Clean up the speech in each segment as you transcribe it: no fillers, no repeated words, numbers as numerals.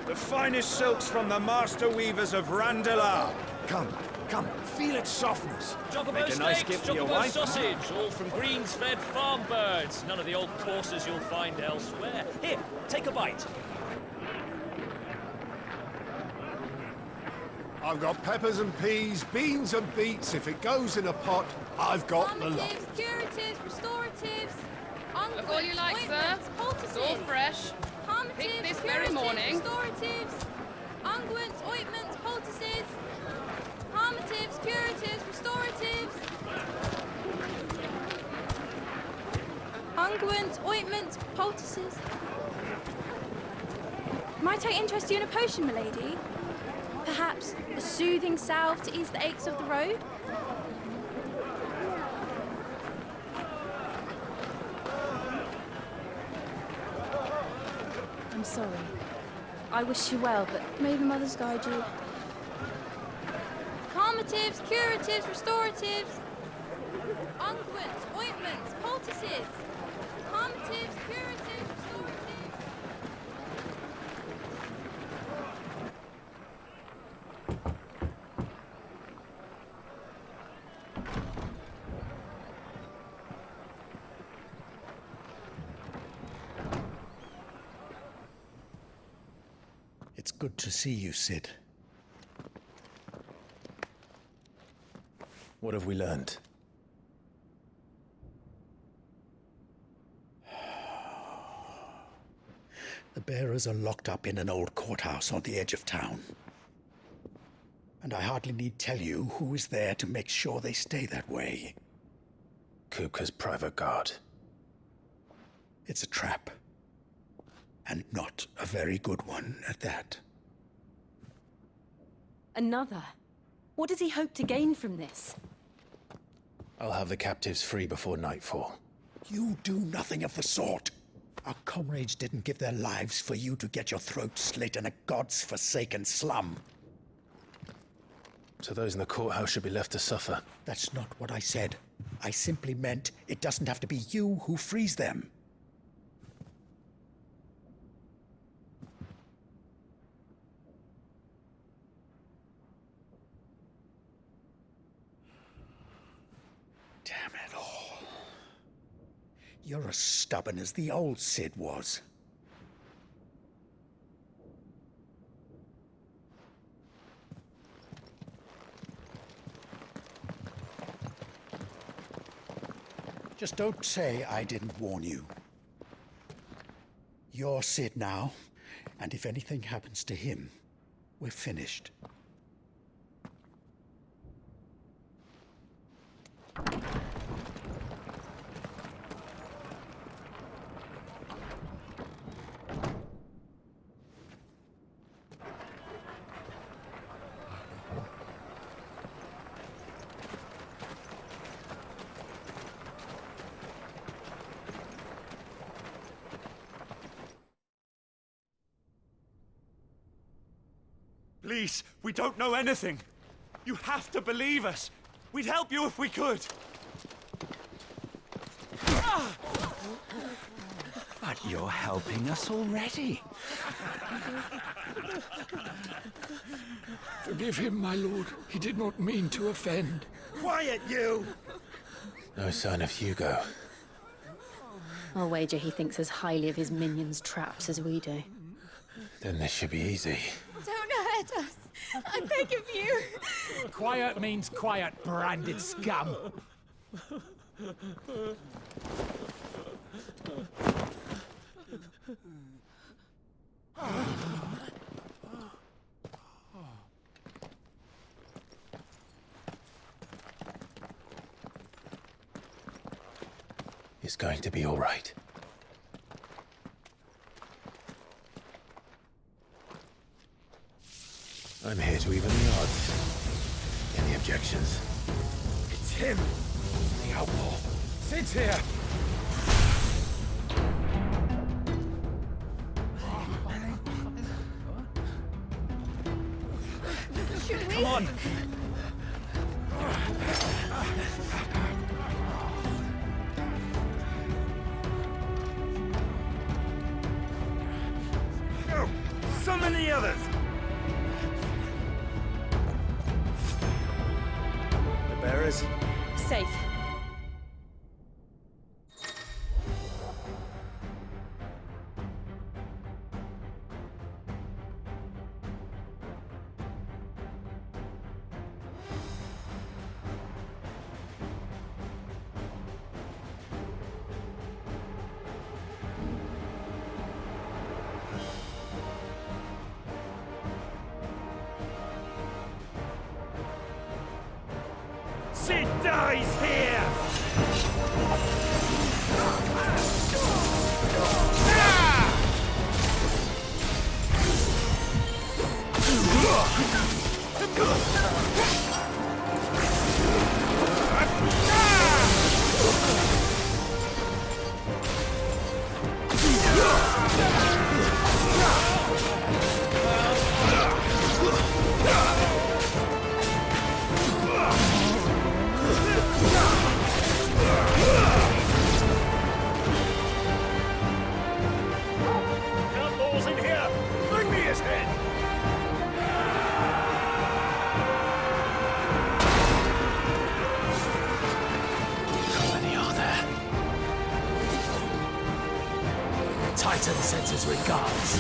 The finest silks from the master weavers of Randalar. Come, come, feel its softness. Chocobo Make a nice steaks, gift for your chocobo wife. sausage, all from greens-fed farm birds. None of the old courses you'll find elsewhere. Here, take a bite. I've got peppers and peas, beans and beets. If it goes in a pot, I've got the lot. Calmatives, curatives, restoratives, Look all you like, sir. It's all fresh. Picked this very morning. Restoratives, unguents, ointments, poultices, calmatives, curatives, restoratives, unguents, ointments, poultices. Might I interest you in a potion, milady? Perhaps a soothing salve to ease the aches of the road? I'm sorry. I wish you well, but may the mothers guide you. Calmatives, curatives, restoratives, unguents, ointments, poultices. Calmatives, curatives, restoratives. It's good to see you, Sid. What have we learned? The bearers are locked up in an old courthouse on the edge of town. And I hardly need tell you who is there to make sure they stay that way. Kupka's private guard. It's a trap. And not a very good one at that. Another? What does he hope to gain from this? I'll have the captives free before nightfall. You do nothing of the sort. Our comrades didn't give their lives for you to get your throat slit in a god's forsaken slum. So those in the courthouse should be left to suffer. That's not what I said. I simply meant it doesn't have to be you who frees them. Damn it all. You're as stubborn as the old Sid was. Just don't say I didn't warn you. You're Sid now, and if anything happens to him, we're finished. Please, we don't know anything. You have to believe us. We'd help you if we could. But you're helping us already. Forgive him, my lord. He did not mean to offend. Quiet, you! No sign of Hugo. I'll wager he thinks as highly of his minions' traps as we do. Then this should be easy. Don't hurt us. I beg of you. Quiet means quiet, branded scum. It's going to be all right. I'm here to even the odds. Any objections? It's him! The outlaw! Sid's here! Should we? Come on! Summon Summon the others! The bearers? Safe. Sid dies here! Outlaws in here! Bring me his head! How many are there? Titan sends his regards.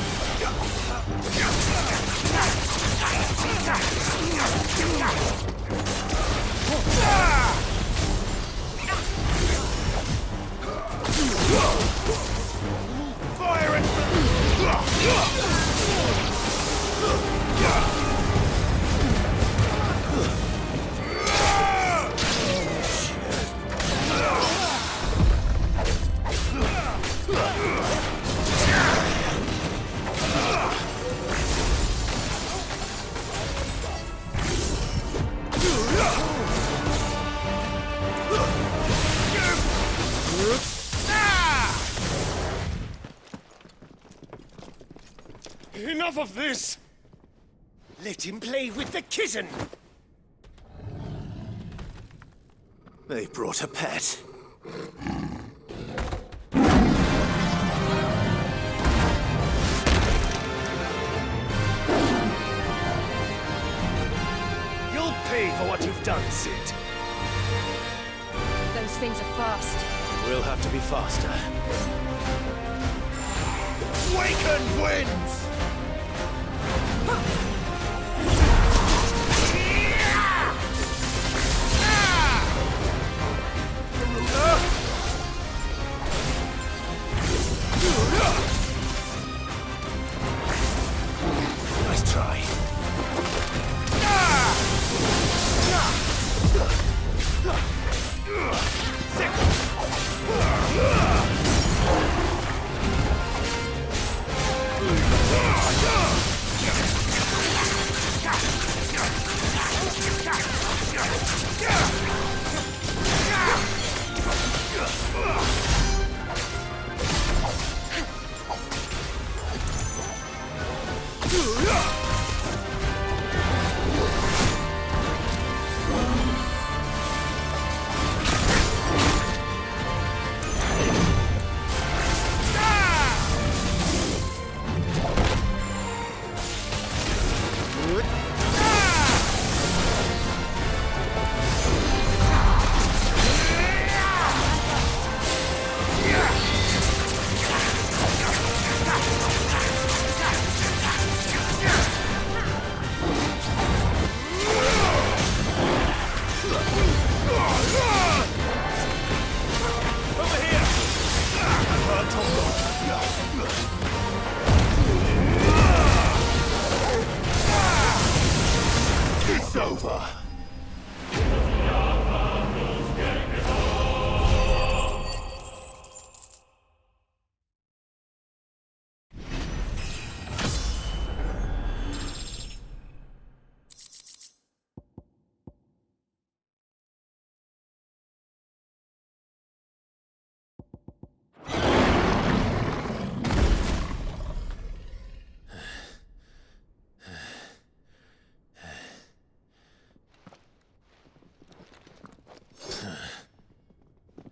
Fire it! Enough of this! Let him play with the kitten! They brought a pet. You'll pay for what you've done, Sid. Those things are fast. We'll have to be faster. Waken winds! Nice try. It's over.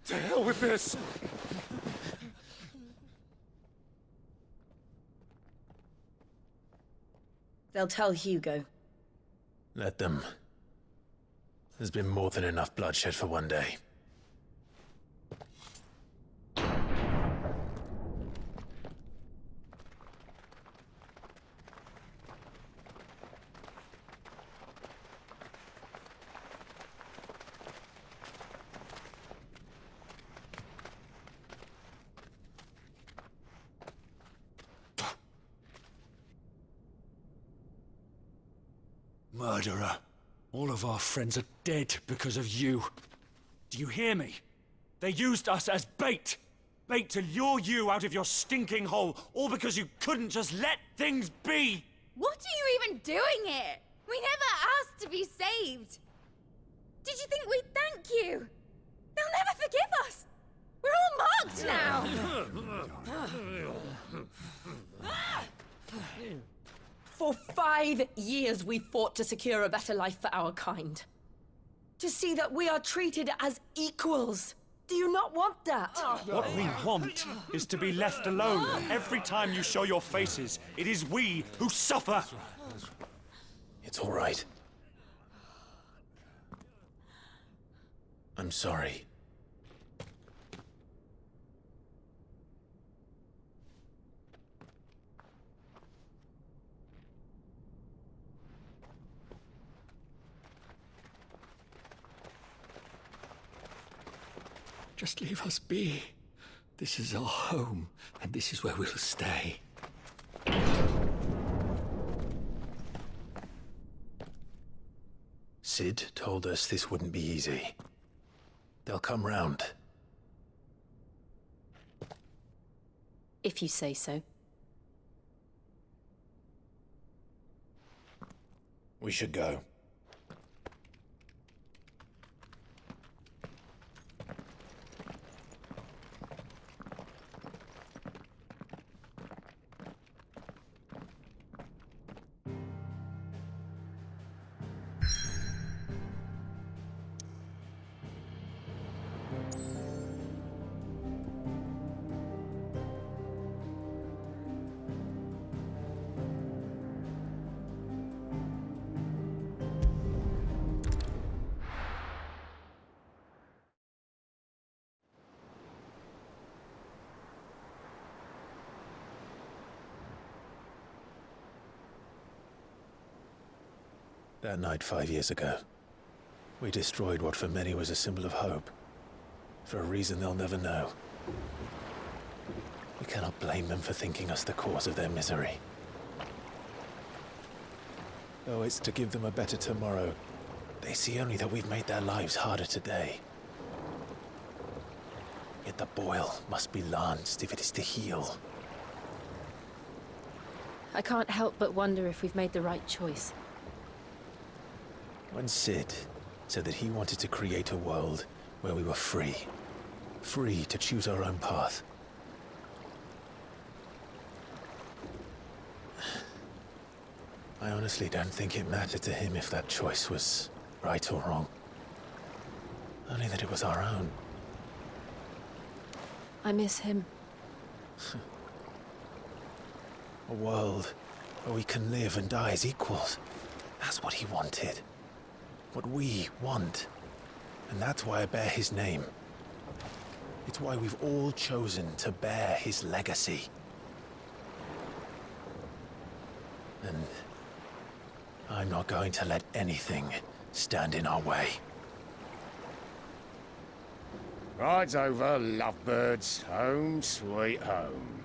To hell with this! They'll tell Hugo. Let them. There's been more than enough bloodshed for one day. Murderer. All of our friends are dead because of you. Do you hear me? They used us as bait. Bait to lure you out of your stinking hole, all because you couldn't just let things be. What are you even doing here? We never asked to be saved. Did you think we'd thank you? They'll never forgive us. We're all marked now. For 5 years we fought to secure a better life for our kind. To see that we are treated as equals. Do you not want that? What we want is to be left alone. Every time you show your faces, it is we who suffer. It's all right. I'm sorry. Just leave us be. This is our home, and this is where we'll stay. Sid told us this wouldn't be easy. They'll come round. If you say so. We should go. That night 5 years ago, we destroyed what for many was a symbol of hope. For a reason they'll never know. We cannot blame them for thinking us the cause of their misery. Though it's to give them a better tomorrow, they see only that we've made their lives harder today. Yet the boil must be lanced if it is to heal. I can't help but wonder if we've made the right choice. When Sid said that he wanted to create a world where we were free. Free to choose our own path. I honestly don't think it mattered to him if that choice was right or wrong. Only that it was our own. I miss him. A world where we can live and die as equals. That's what he wanted. What we want. And that's why I bear his name. It's why we've all chosen to bear his legacy. And I'm not going to let anything stand in our way. Ride's over, lovebirds. Home sweet home.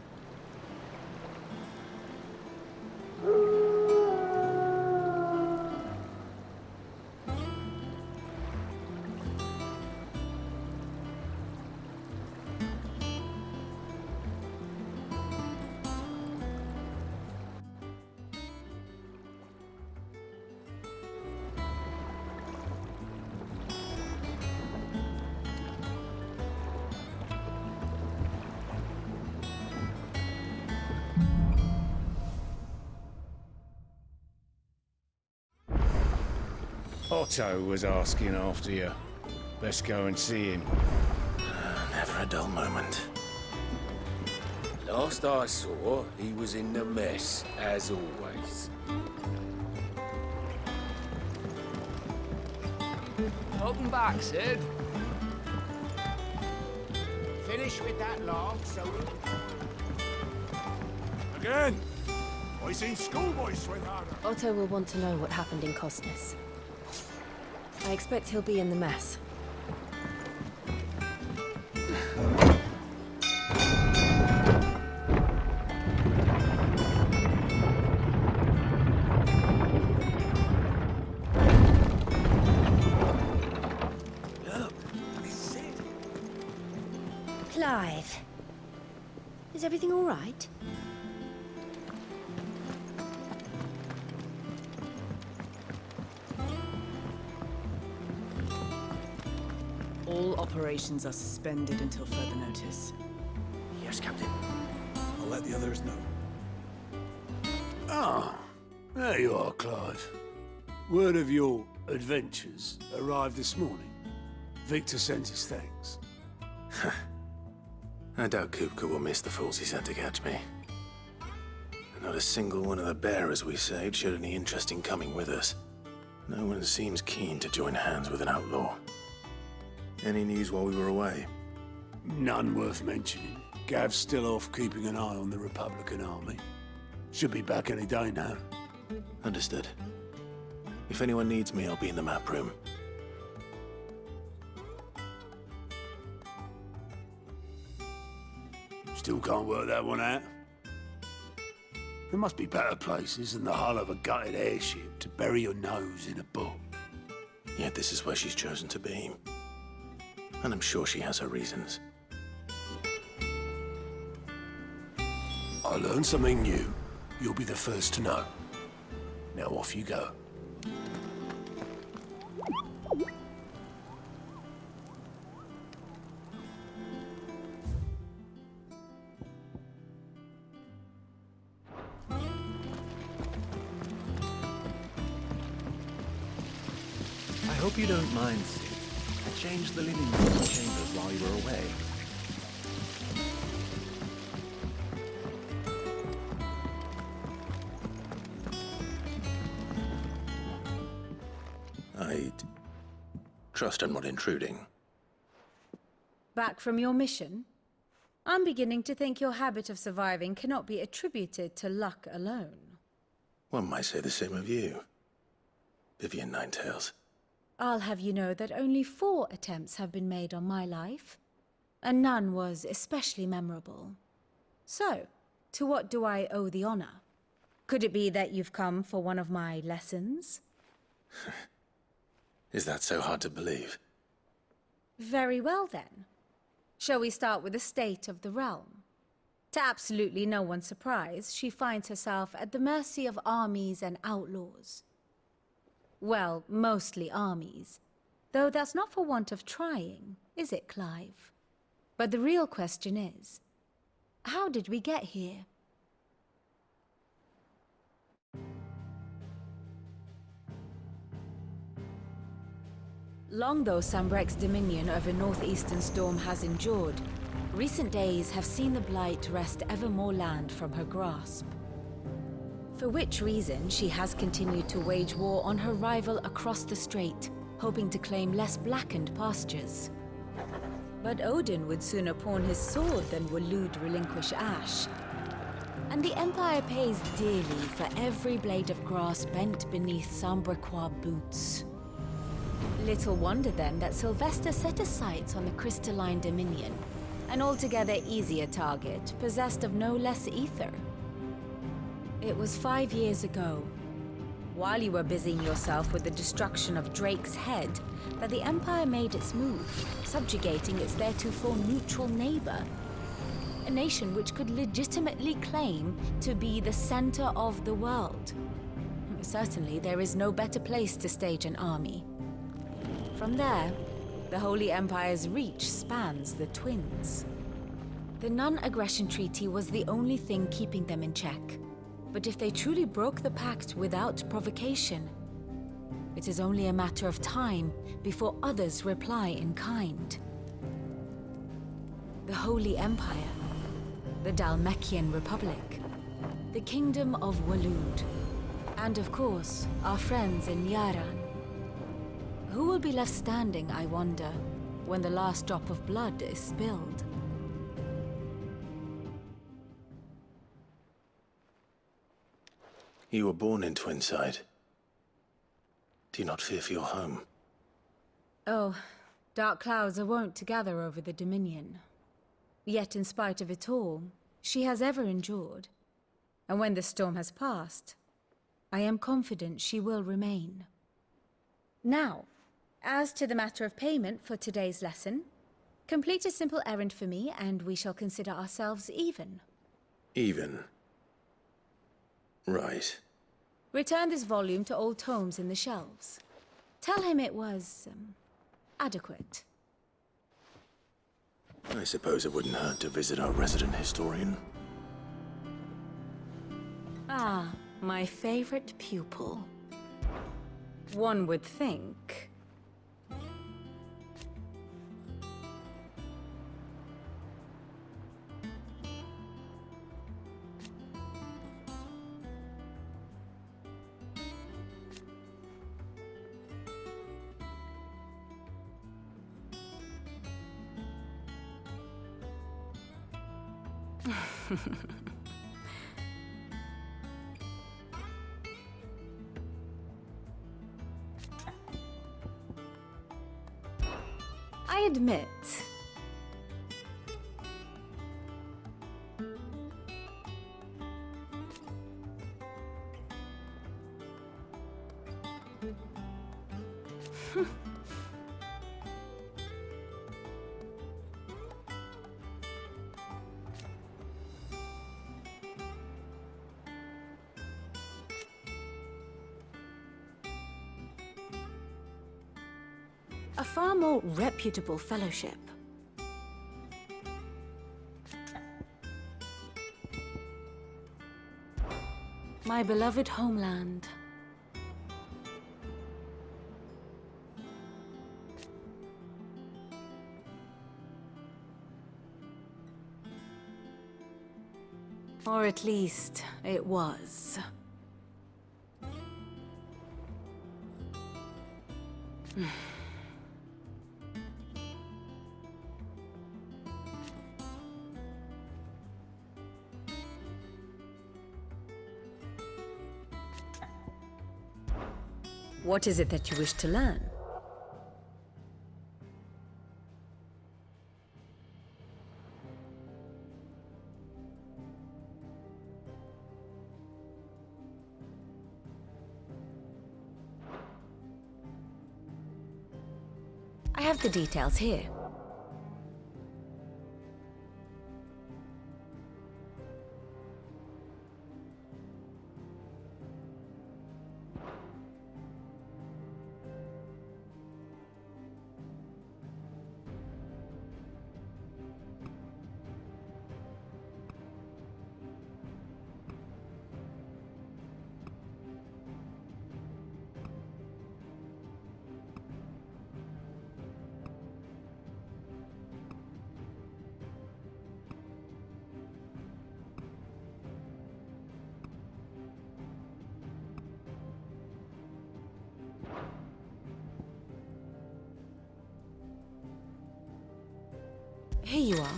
Otto was asking after you. Let's go and see him. Never a dull moment. Last I saw, he was in the mess, as always. Welcome back, Sid. Finish with that laugh, so... Again! I seen schoolboys swing harder. Otto will want to know what happened in Cosness. I expect he'll be in the mess. Clive, is everything all right? All operations are suspended until further notice. Yes, Captain. I'll let the others know. Ah, there you are, Clive. Word of your adventures arrived this morning. Victor sends his thanks. I doubt Kupka will miss the fools he sent to catch me. And not a single one of the bearers we saved showed any interest in coming with us. No one seems keen to join hands with an outlaw. Any news while we were away? None worth mentioning. Gav's still off keeping an eye on the Republican army. Should be back any day now. Understood. If anyone needs me, I'll be in the map room. Still can't work that one out. There must be better places than the hull of a gutted airship to bury your nose in a book. Yet this is where she's chosen to be. And I'm sure she has her reasons. I learned something new. You'll be the first to know. Now off you go. I hope you don't mind, Sid. I changed the linen room chambers while you were away. I'd trust I'm not intruding. Back from your mission? I'm beginning to think your habit of surviving cannot be attributed to luck alone. One might say the same of you, Vivian Ninetails. I'll have you know that only 4 attempts have been made on my life, and none was especially memorable. So, to what do I owe the honor? Could it be that you've come for one of my lessons? Is that so hard to believe? Very well then. Shall we start with the state of the realm? To absolutely no one's surprise, she finds herself at the mercy of armies and outlaws. Well, mostly armies. Though that's not for want of trying, is it, Clive? But the real question is, how did we get here? Long though Sambrek's dominion over northeastern Storm has endured, recent days have seen the Blight wrest ever more land from her grasp. For which reason, she has continued to wage war on her rival across the strait, hoping to claim less blackened pastures. But Odin would sooner pawn his sword than Waloed relinquish Ash. And the Empire pays dearly for every blade of grass bent beneath Sambrequois boots. Little wonder then that Sylvester set his sights on the crystalline dominion, an altogether easier target, possessed of no less ether. It was 5 years ago, while you were busying yourself with the destruction of Drake's head, that the Empire made its move, subjugating its theretofore neutral neighbor. A nation which could legitimately claim to be the center of the world. Certainly, there is no better place to stage an army. From there, the Holy Empire's reach spans the Twins. The non-aggression treaty was the only thing keeping them in check. But if they truly broke the pact without provocation, it is only a matter of time before others reply in kind. The Holy Empire, the Dalmekian Republic, the Kingdom of Waloed, and of course, our friends in Yaran. Who will be left standing, I wonder, when the last drop of blood is spilled? You were born in Twinside. Do you not fear for your home? Oh, dark clouds are wont to gather over the Dominion. Yet in spite of it all, she has ever endured. And when the storm has passed, I am confident she will remain. Now, as to the matter of payment for today's lesson, complete a simple errand for me and we shall consider ourselves even. Even? Right. Return this volume to old tomes in the shelves. Tell him it was, adequate. I suppose it wouldn't hurt to visit our resident historian. Ah, my favorite pupil. One would think. I admit. A far more reputable fellowship. My beloved homeland. Or at least, it was. What is it that you wish to learn? I have the details here. Here you are.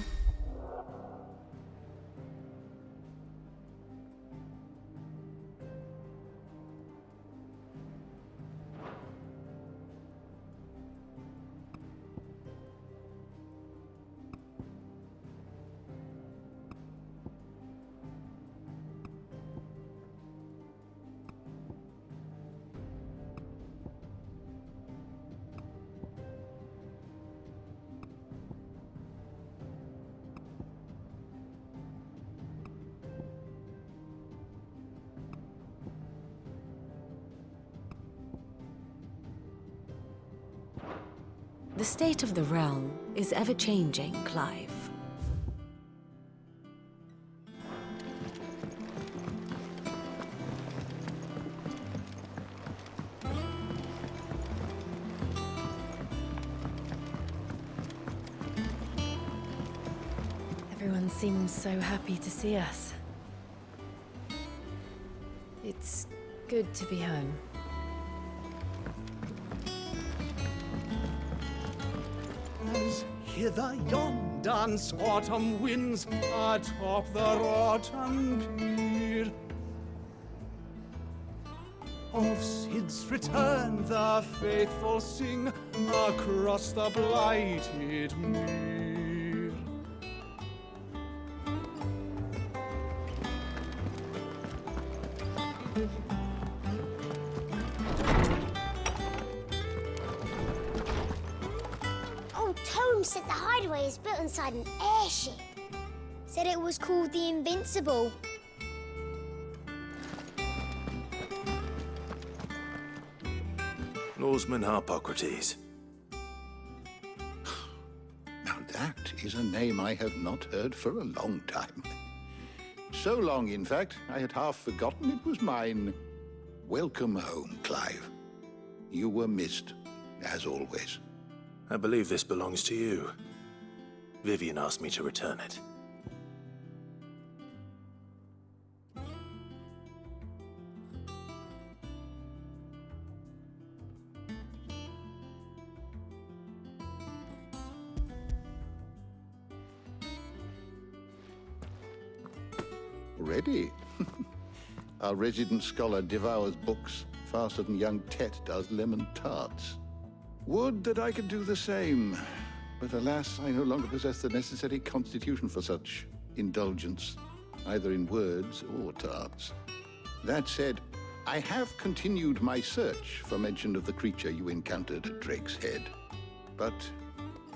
The state of the realm is ever-changing, Clive. Everyone's seem so happy to see us. It's good to be home. As hither yon dance autumn winds atop the rotten pier. Of Sid's return the faithful sing across the blighted mere. Old Tome said the Hideaway is built inside an airship. Said it was called the Invincible. Norseman Harpocrates. Now that is a name I have not heard for a long time. So long, in fact, I had half forgotten it was mine. Welcome home, Clive. You were missed, as always. I believe this belongs to you. Vivian asked me to return it. Ready? Our resident scholar devours books faster than young Tet does lemon tarts. Would that I could do the same, but alas, I no longer possess the necessary constitution for such indulgence, either in words or tarts. That said, I have continued my search for mention of the creature you encountered at Drake's Head, but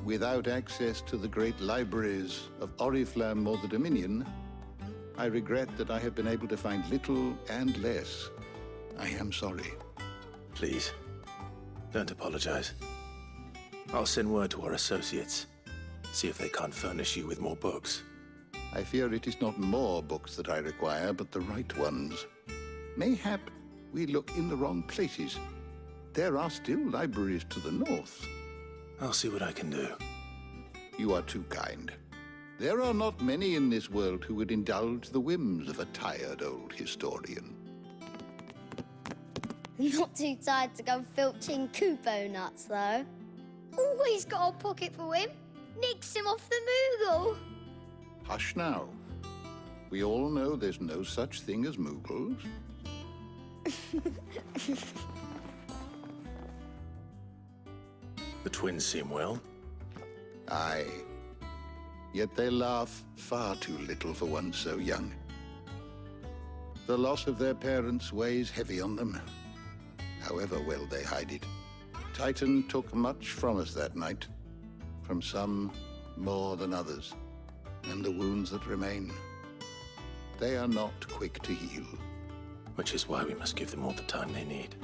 without access to the great libraries of Oriflamme or the Dominion, I regret that I have been able to find little and less. I am sorry. Please, don't apologize. I'll send word to our associates. See if they can't furnish you with more books. I fear it is not more books that I require, but the right ones. Mayhap we look in the wrong places. There are still libraries to the north. I'll see what I can do. You are too kind. There are not many in this world who would indulge the whims of a tired old historian. Not too tired to go filching Kupo nuts, though. Always got a pocket for him. Nicks him off the Moogle. Hush now. We all know there's no such thing as Moogles. The twins seem well. Aye. Yet they laugh far too little for one so young. The loss of their parents weighs heavy on them, however well they hide it. Titan took much from us that night, from some more than others, and the wounds that remain, they are not quick to heal. Which is why we must give them all the time they need.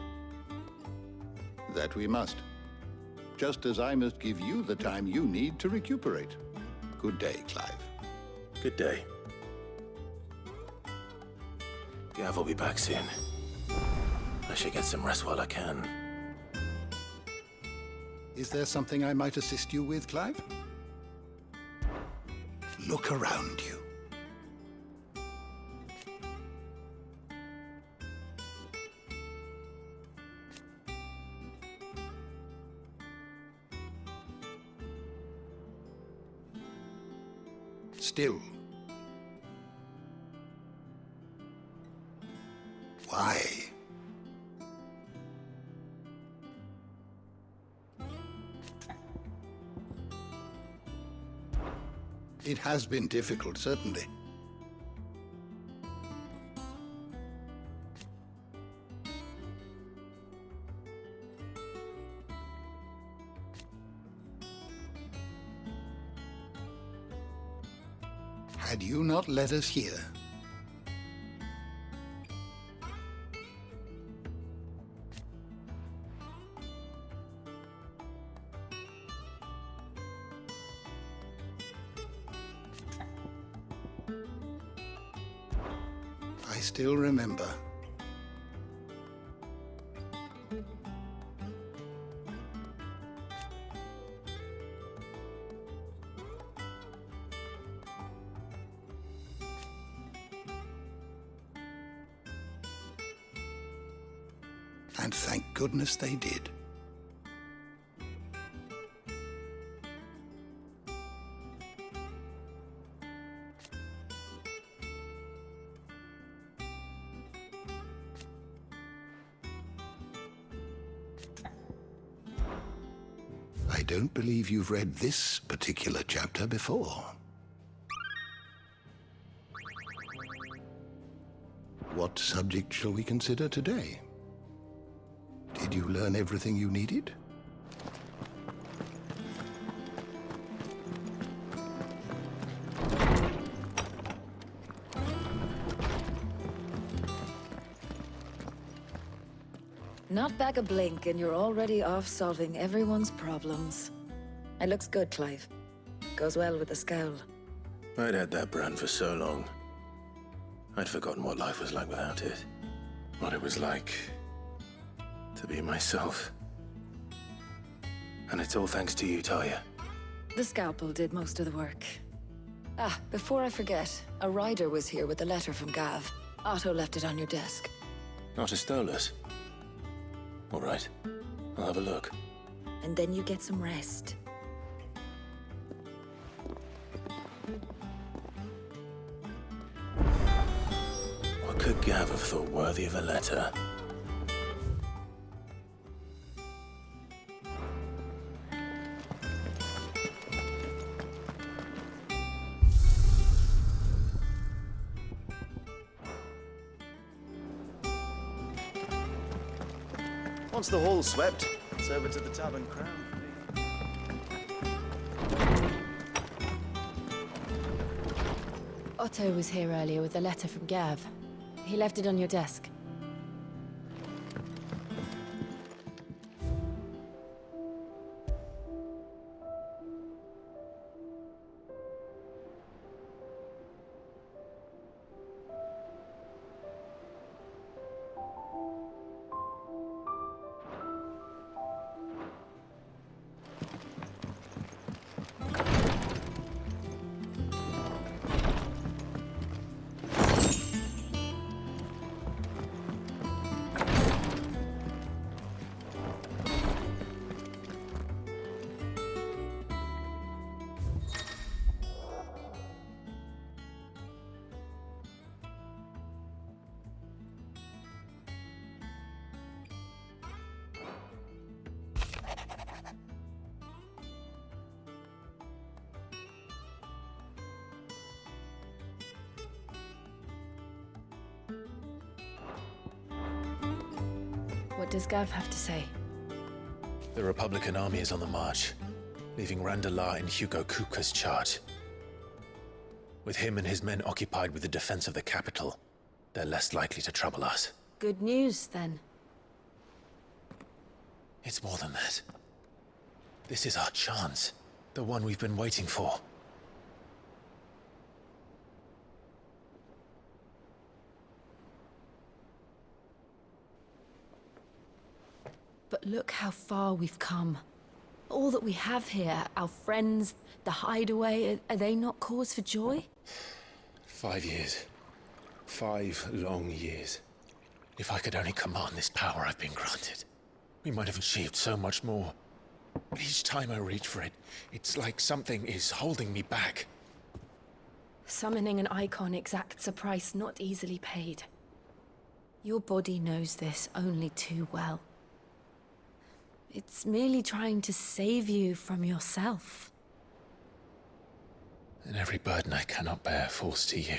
That we must. Just as I must give you the time you need to recuperate. Good day, Clive. Good day. Gav will be back soon. I should get some rest while I can. Is there something I might assist you with, Clive? Look around you. Still. Why? It has been difficult, certainly. Had you not led us here, I still remember. And thank goodness they did. I don't believe you've read this particular chapter before. What subject shall we consider today? Did you learn everything you needed? Not back a blink and you're already off solving everyone's problems. It looks good, Clive. Goes well with the scowl. I'd had that brand for so long. I'd forgotten what life was like without it. What it was like to be myself. And it's all thanks to you, Talia. The scalpel did most of the work. Ah, before I forget, a rider was here with a letter from Gav. Otto left it on your desk. Not a Stolas. All right, I'll have a look. And then you get some rest. What could Gav have thought worthy of a letter? Once the hall's swept, it's over to the Tavern Crown. Otto was here earlier with a letter from Gav. He left it on your desk. What does Gav have to say? The Republican army is on the march, leaving Randalar in Hugo Kuka's charge. With him and his men occupied with the defense of the capital, they're less likely to trouble us. Good news, then. It's more than that. This is our chance. The one we've been waiting for. But look how far we've come. All that we have here, our friends, the Hideaway, are they not cause for joy? 5 years. 5 long years. If I could only command this power I've been granted, we might have achieved so much more. But each time I reach for it, it's like something is holding me back. Summoning an icon exacts a price not easily paid. Your body knows this only too well. It's merely trying to save you from yourself. And every burden I cannot bear falls to you.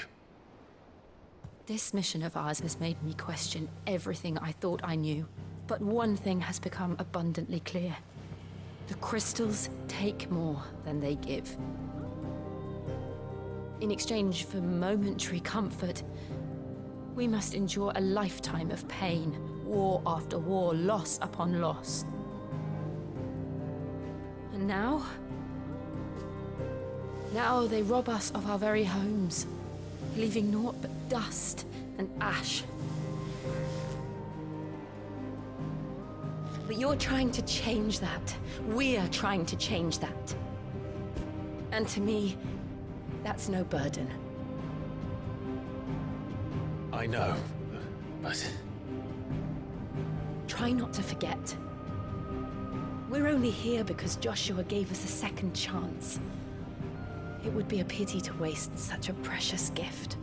This mission of ours has made me question everything I thought I knew. But one thing has become abundantly clear. The crystals take more than they give. In exchange for momentary comfort, we must endure a lifetime of pain, war after war, loss upon loss. And now they rob us of our very homes, leaving naught but dust and ash. But you're trying to change that. We're trying to change that. And to me, that's no burden. I know, but Try not to forget. We're only here because Joshua gave us a second chance. It would be a pity to waste such a precious gift.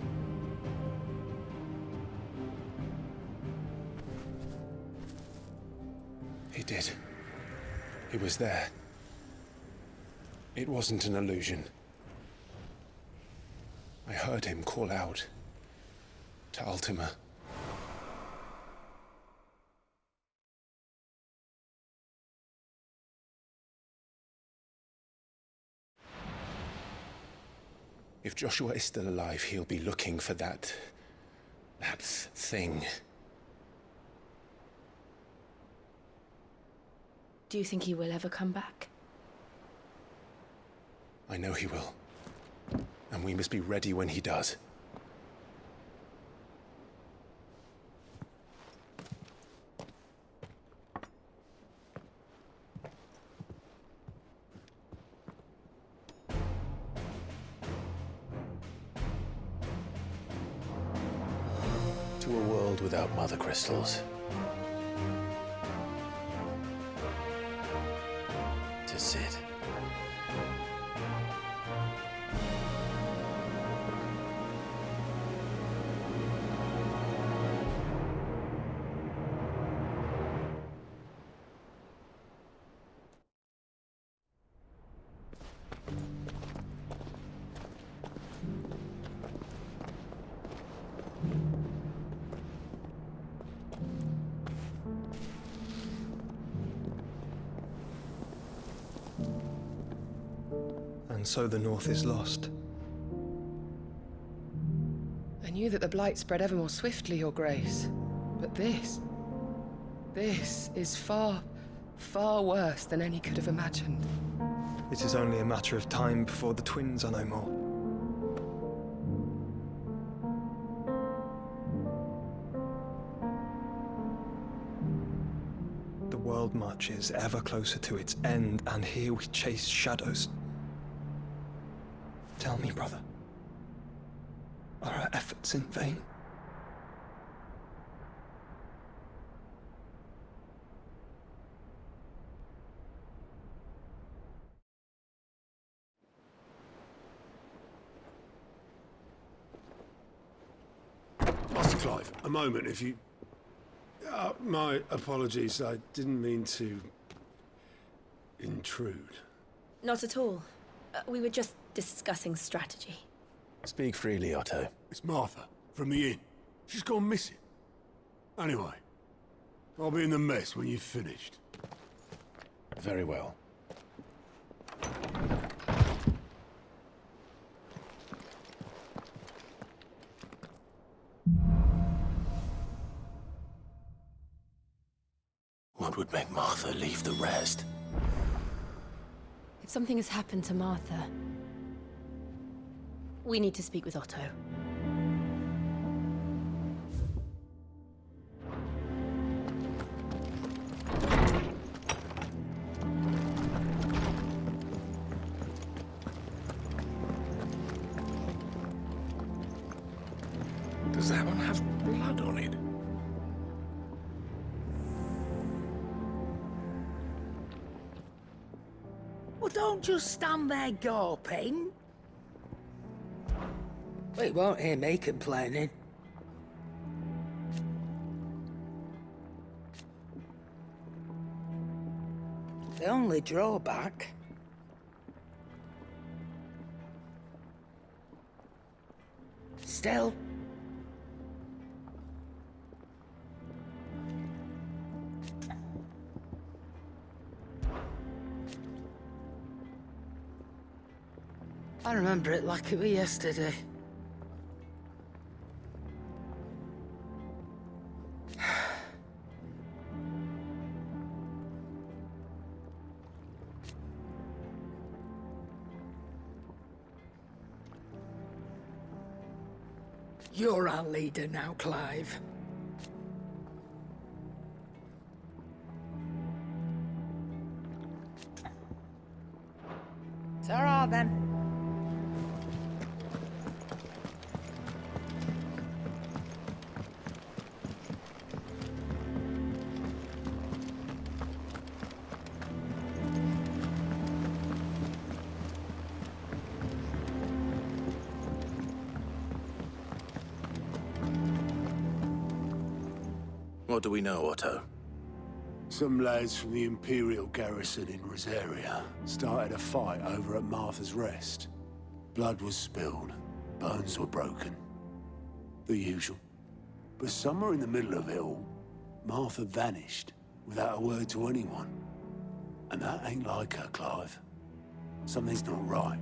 He did. He was there. It wasn't an illusion. I heard him call out to Ultima. If Joshua is still alive, he'll be looking for that thing. Do you think he will ever come back? I know he will. And we must be ready when he does. To a world without mother crystals. To Sid. And so the North is lost. I knew that the Blight spread ever more swiftly, Your Grace. But this is far, far worse than any could have imagined. It is only a matter of time before the twins are no more. The world marches ever closer to its end, and here we chase shadows. Tell me, brother, are our efforts in vain? Master Clive, a moment, if you... my apologies, I didn't mean to... intrude. Not at all. We were just discussing strategy. Speak freely, Otto. It's Martha, from the inn. She's gone missing. Anyway, I'll be in the mess when you've finished. Very well. What would make Martha leave the rest? If something has happened to Martha, we need to speak with Otto. Does that one have blood on it? Well, don't just stand there gawping. Well, you won't hear me complaining. The only drawback... Still... I remember it like it was yesterday. You're our leader now, Clive. Ta-ra, then. What do we know, Otto? Some lads from the Imperial garrison in Rosaria started a fight over at Martha's Rest. Blood was spilled, bones were broken. The usual. But somewhere in the middle of it all, Martha vanished without a word to anyone. And that ain't like her, Clive. Something's not right.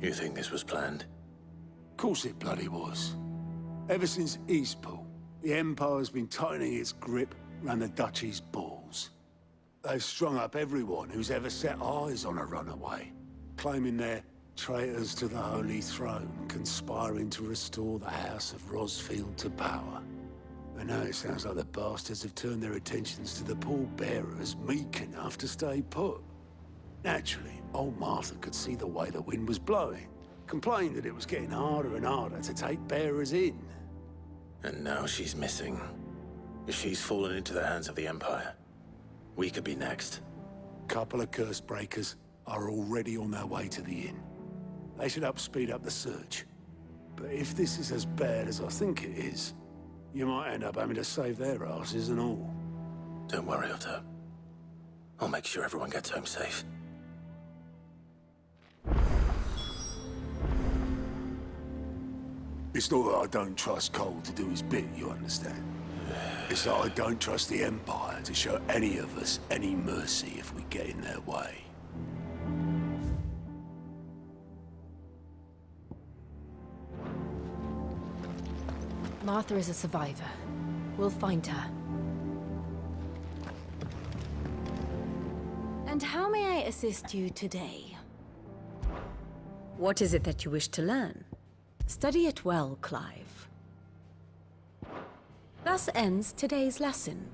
You think this was planned? Of course it bloody was. Ever since Eastpool, the Empire's been tightening its grip around the Duchy's balls. They've strung up everyone who's ever set eyes on a runaway, claiming they're traitors to the Holy Throne, conspiring to restore the House of Rosfield to power. And now it sounds like the bastards have turned their attentions to the pallbearers meek enough to stay put. Naturally, old Martha could see the way the wind was blowing, complained that it was getting harder and harder to take bearers in. And now she's missing. If she's fallen into the hands of the Empire, we could be next. Couple of curse breakers are already on their way to the inn. They should speed up the search. But if this is as bad as I think it is, you might end up having to save their asses and all. Don't worry, Otto. I'll make sure everyone gets home safe. It's not that I don't trust Cole to do his bit, you understand? It's that I don't trust the Empire to show any of us any mercy if we get in their way. Martha is a survivor. We'll find her. And how may I assist you today? What is it that you wish to learn? Study it well, Clive. Thus ends today's lesson.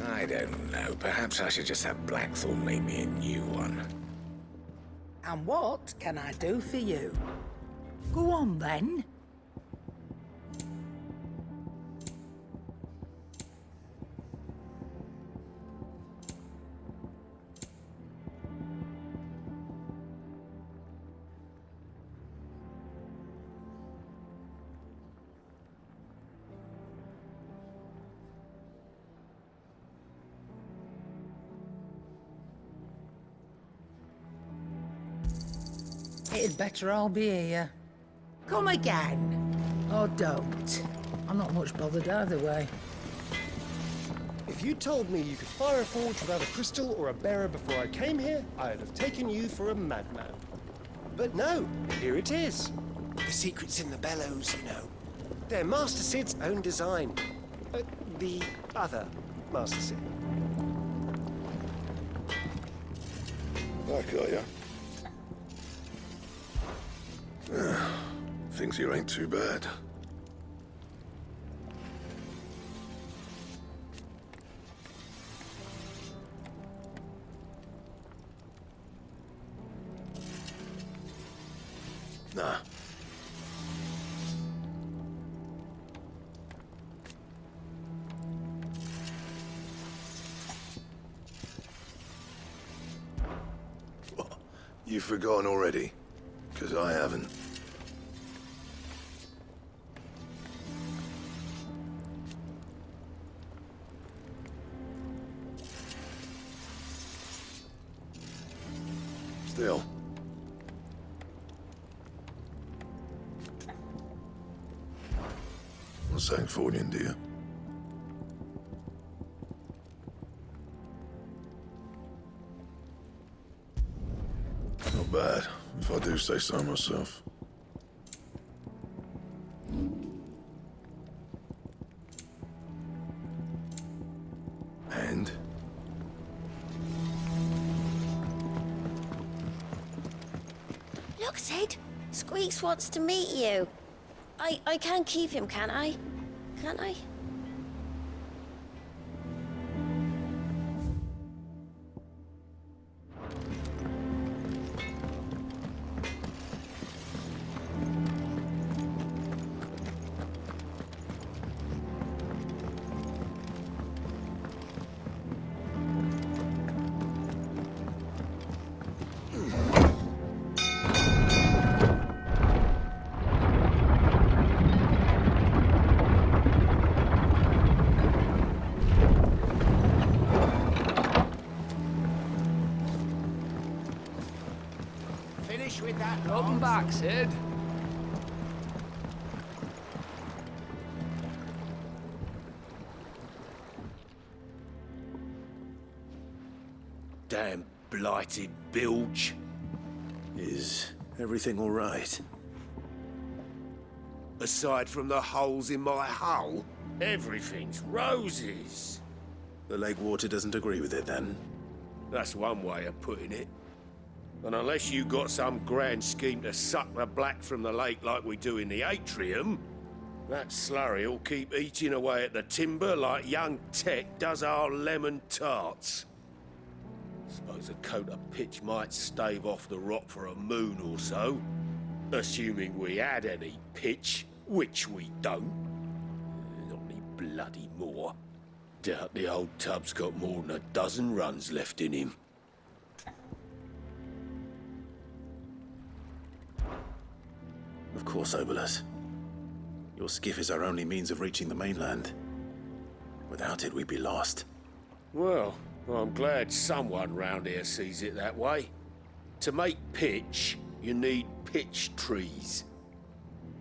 I don't know. Perhaps I should just have Blackthorn make me a new one. And what can I do for you? Go on, then. It'd better I'll be here. Come again. Or don't. I'm not much bothered either way. If you told me you could fire a forge without a crystal or a bearer before I came here, I'd have taken you for a madman. But no, here it is. The secret's in the bellows, you know. They're Master Sid's own design. The other Master Sid. I got ya. Things here ain't too bad. Nah. You've forgotten already? 'Cause I haven't. Still. What's that for you, dear? Not bad, if I do say so myself. And? Look, Sid. Squeaks wants to meet you. I can keep him, can't I? Can't I? Welcome back, Sid. Damn blighted bilge. Is everything all right? Aside from the holes in my hull, everything's roses. The lake water doesn't agree with it, then? That's one way of putting it. And unless you got some grand scheme to suck the black from the lake like we do in the atrium, that slurry'll keep eating away at the timber like young Tech does our lemon tarts. Suppose a coat of pitch might stave off the rot for a moon or so, assuming we had any pitch, which we don't. Not any bloody more. Doubt the old tub's got more than a dozen runs left in him. Of course, Obolus. Your skiff is our only means of reaching the mainland. Without it, we'd be lost. Well, I'm glad someone round here sees it that way. To make pitch, you need pitch trees.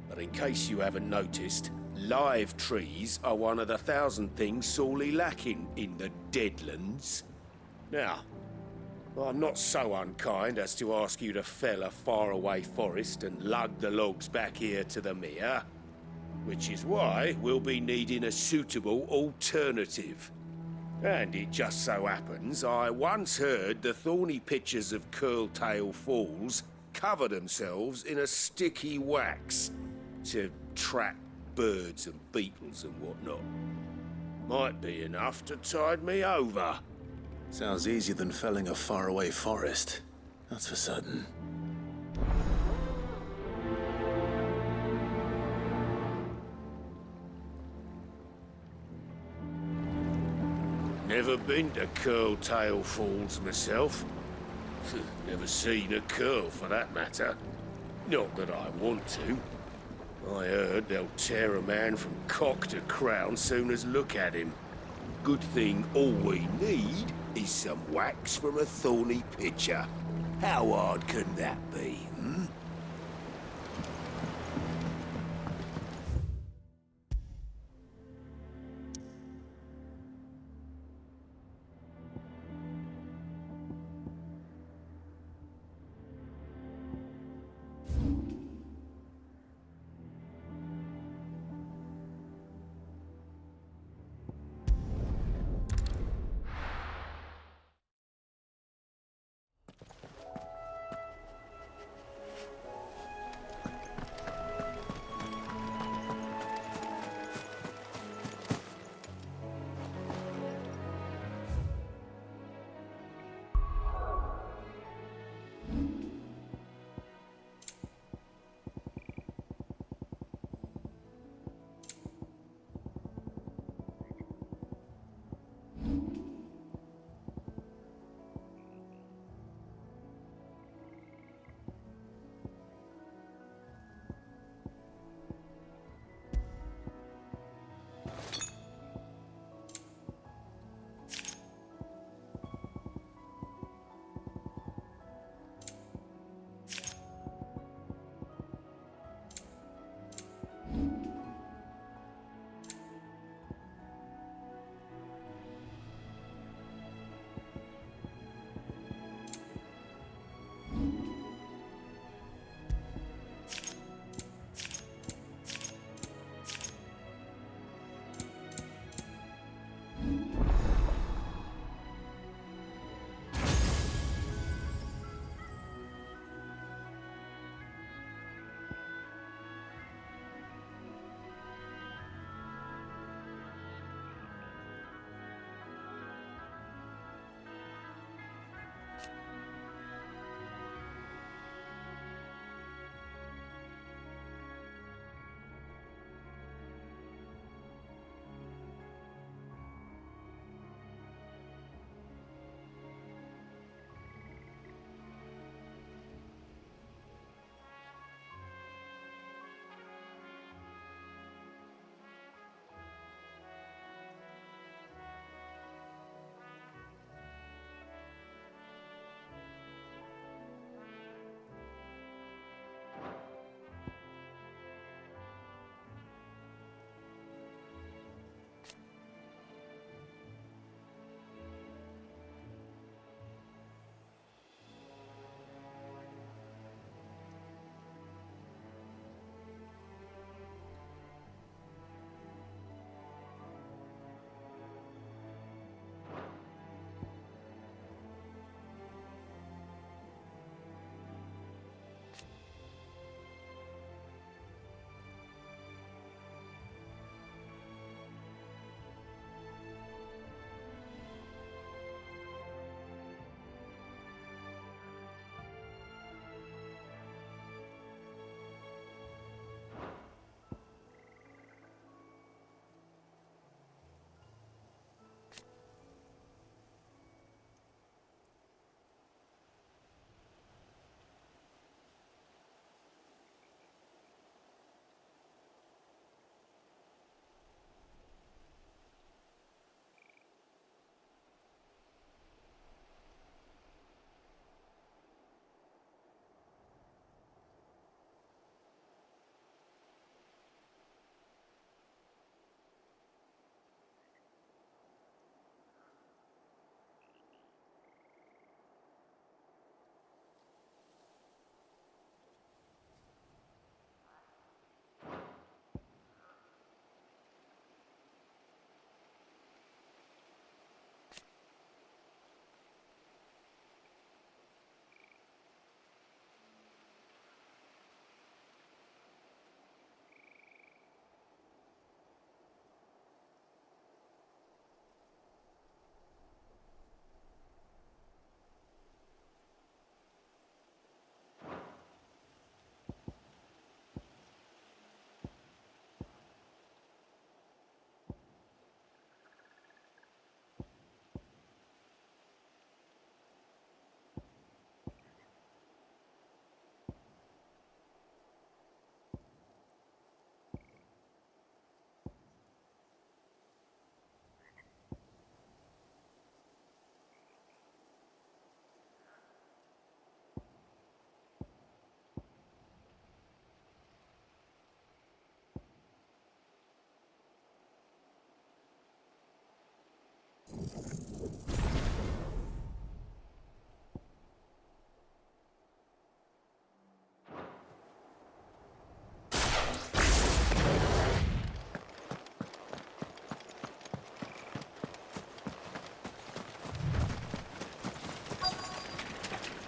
But in case you haven't noticed, live trees are one of the 1,000 things sorely lacking in the Deadlands. Now, I'm not so unkind as to ask you to fell a faraway forest and lug the logs back here to the mere, which is why we'll be needing a suitable alternative. And it just so happens I once heard the thorny pitchers of Curltail Falls cover themselves in a sticky wax to trap birds and beetles and whatnot. Might be enough to tide me over. Sounds easier than felling a faraway forest. That's for certain. Never been to Curltail Falls myself. Never seen a curl for that matter. Not that I want to. I heard they'll tear a man from cock to crown soon as look at him. Good thing all we need is some wax from a thorny pitcher. How hard can that be, hmm?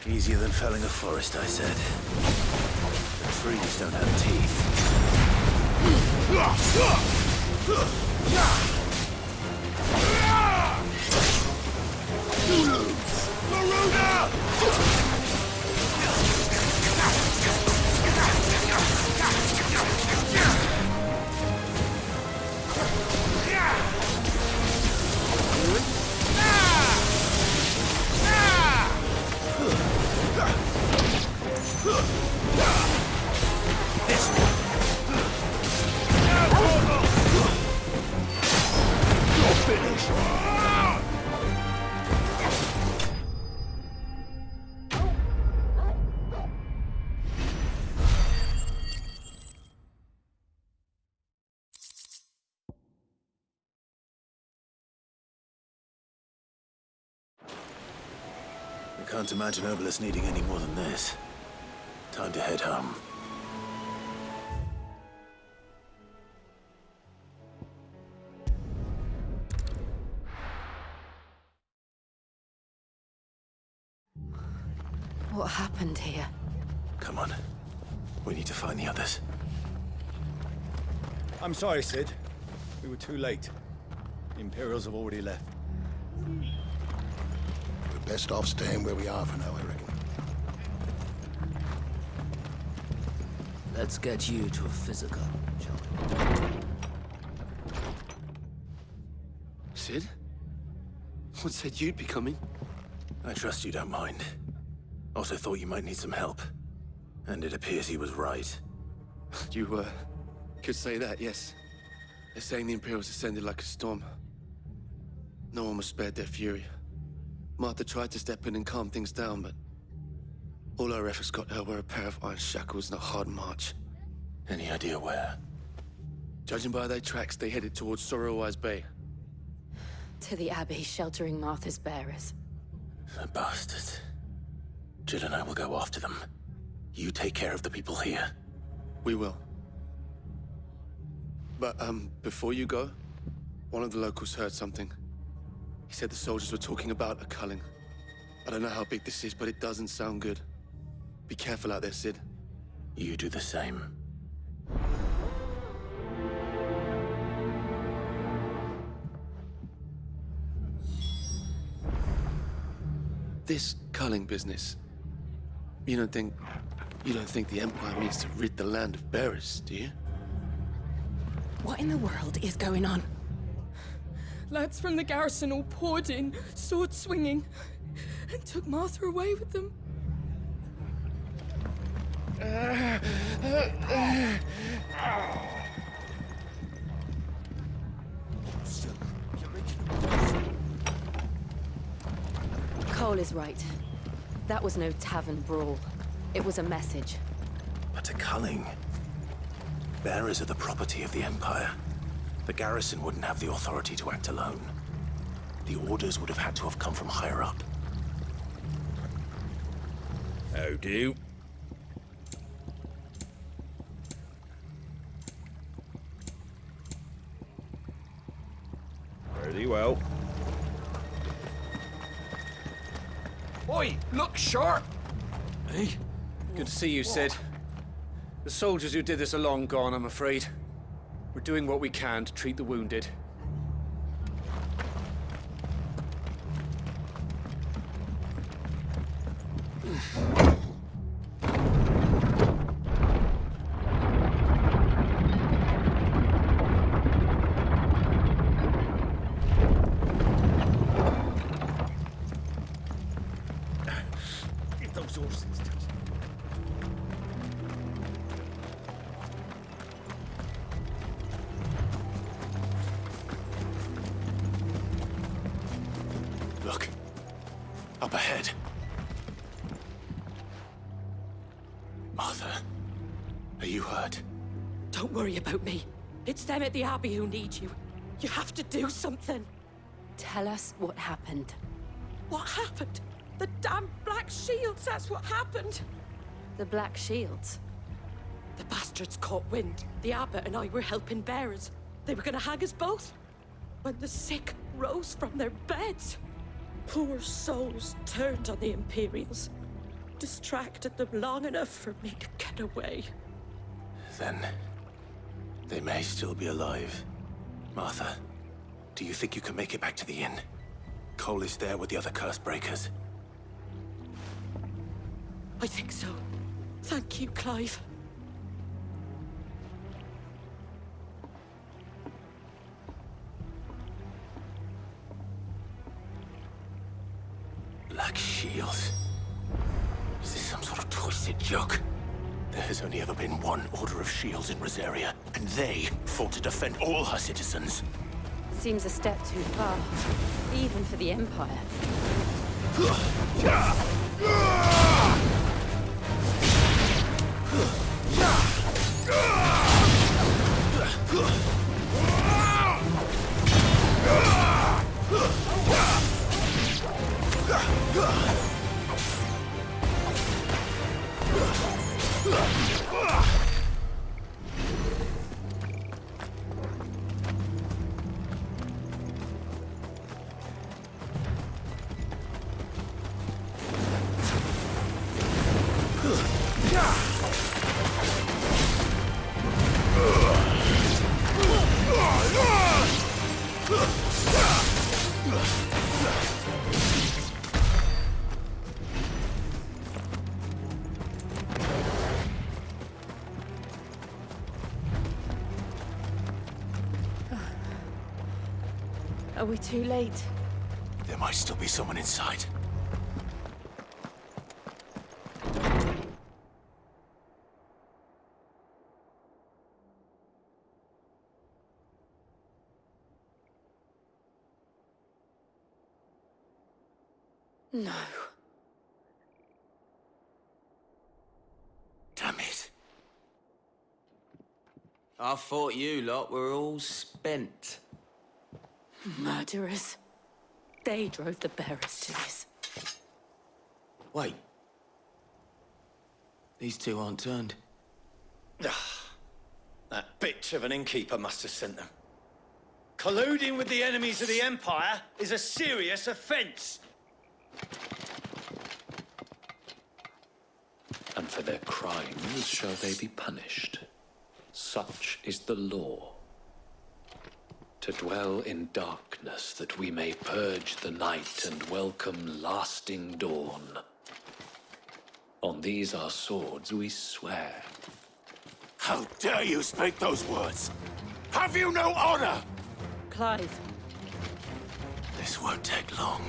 Easier than felling a forest, I said. The trees don't have teeth. I can't imagine Obelisk needing any more than this. Time to head home. What happened here? Come on. We need to find the others. I'm sorry, Sid. We were too late. The Imperials have already left. We're best off staying where we are for now, I reckon. Let's get you to a physical, shall we? Sid? What said you'd be coming? I trust you don't mind. Also thought you might need some help. And it appears he was right. You, could say that, yes. They're saying the Imperials ascended like a storm. No one was spared their fury. Martha tried to step in and calm things down, but all our efforts got her were a pair of iron shackles and a hard march. Any idea where? Judging by their tracks, they headed towards Sorrowwise Bay. To the Abbey, sheltering Martha's bearers. The bastards. Jill and I will go after them. You take care of the people here. We will. But, before you go, one of the locals heard something. He said the soldiers were talking about a culling. I don't know how big this is, but it doesn't sound good. Be careful out there, Sid. You do the same. This culling business. You don't think the Empire means to rid the land of bearers, do you? What in the world is going on? Lads from the garrison all poured in, sword swinging, and took Martha away with them. Cole is right. That was no tavern brawl. It was a message. But a culling. Bearers are the property of the Empire. The garrison wouldn't have the authority to act alone. The orders would have had to have come from higher up. How do? Very well. Oi, look sharp! Hey? Good to see you, Sid. The soldiers who did this are long gone, I'm afraid. We're doing what we can to treat the wounded. Get those horses. Look. Up ahead. Martha, are you hurt? Don't worry about me. It's them at the Abbey who need you. You have to do something. Tell us what happened. What happened? The damn Black Shields, that's what happened! The Black Shields? The bastards caught wind. The abbot and I were helping bearers. They were gonna hang us both. When the sick rose from their beds, poor souls turned on the Imperials. Distracted them long enough for me to get away. Then they may still be alive. Martha, do you think you can make it back to the inn? Cole is there with the other curse breakers. I think so. Thank you, Clive. Black Shields? Is this some sort of twisted joke? There has only ever been one Order of Shields in Rosaria, and they fought to defend all her citizens. Seems a step too far, even for the Empire. Are we too late? There might still be someone inside. No. Damn it. I thought you lot were all spent. Murderers. They drove the bearers to this. Wait. These two aren't turned. That bitch of an innkeeper must have sent them. Colluding with the enemies of the Empire is a serious offense. And for their crimes shall they be punished. Such is the law. To dwell in darkness, that we may purge the night and welcome lasting dawn. On these our swords we swear. How dare you speak those words? Have you no honor? Clive. This won't take long.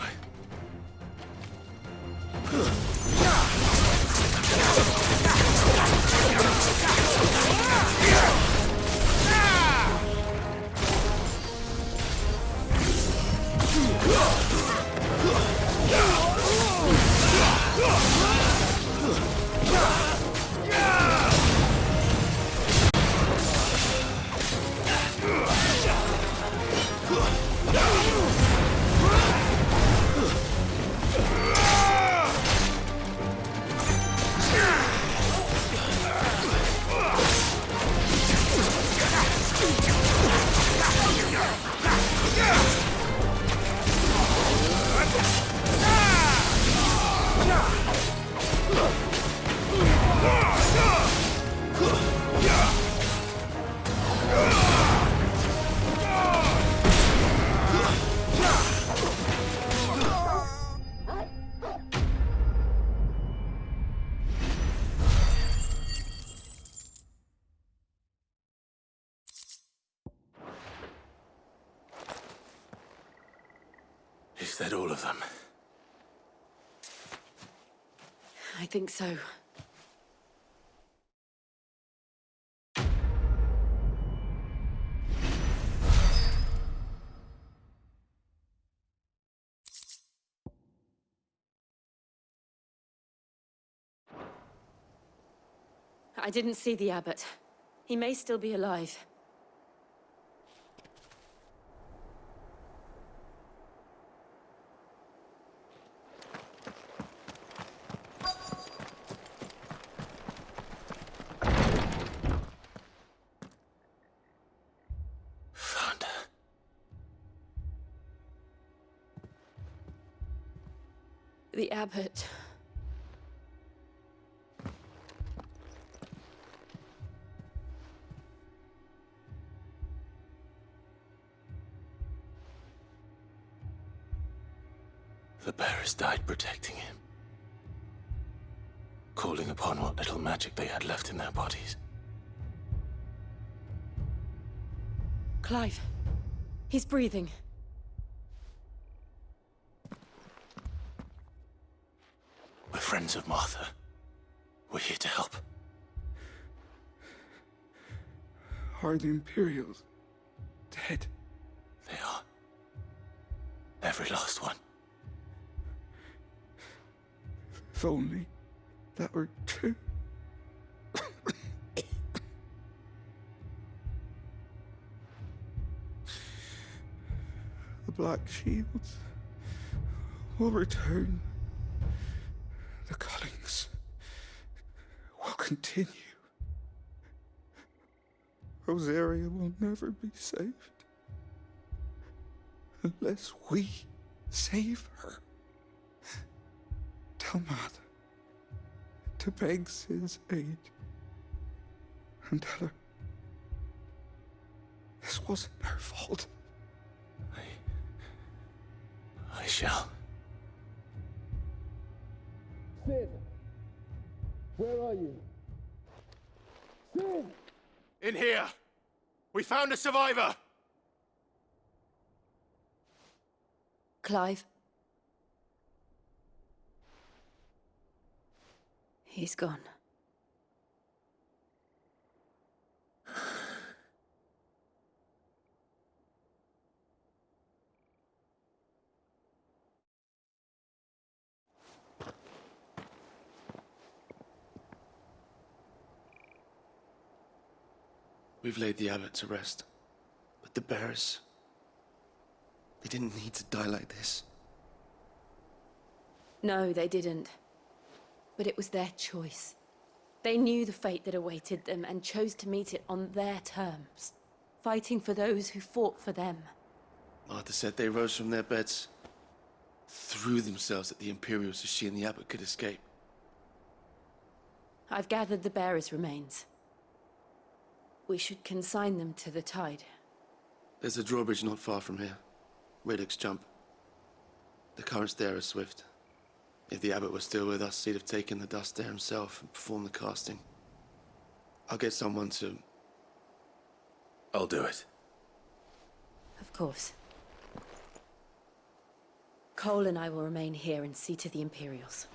Is that all of them? I think so. I didn't see the abbot. He may still be alive. The abbot. The bearers died protecting him, calling upon what little magic they had left in their bodies. Clive. He's breathing. We're friends of Martha. We're here to help. Are the Imperials dead? They are. Every last one. If only that were true. The Black Shields will return. The cullings will continue. Rosaria will never be saved unless we save her. Tell Mother to beg Sid's aid and tell her this wasn't her fault. I shall. Sid! Where are you? Sid! In here! We found a survivor! Clive. He's gone. We've laid the abbot to rest. But the bearers... they didn't need to die like this. No, they didn't. But it was their choice. They knew the fate that awaited them and chose to meet it on their terms, fighting for those who fought for them. Martha said they rose from their beds, threw themselves at the Imperials so she and the abbot could escape. I've gathered the bearers' remains. We should consign them to the tide. There's a drawbridge not far from here. Radix Jump. The currents there are swift. If the abbot was still with us, he'd have taken the dust there himself and performed the casting. I'll get someone to... I'll do it. Of course. Cole and I will remain here and see to the Imperials.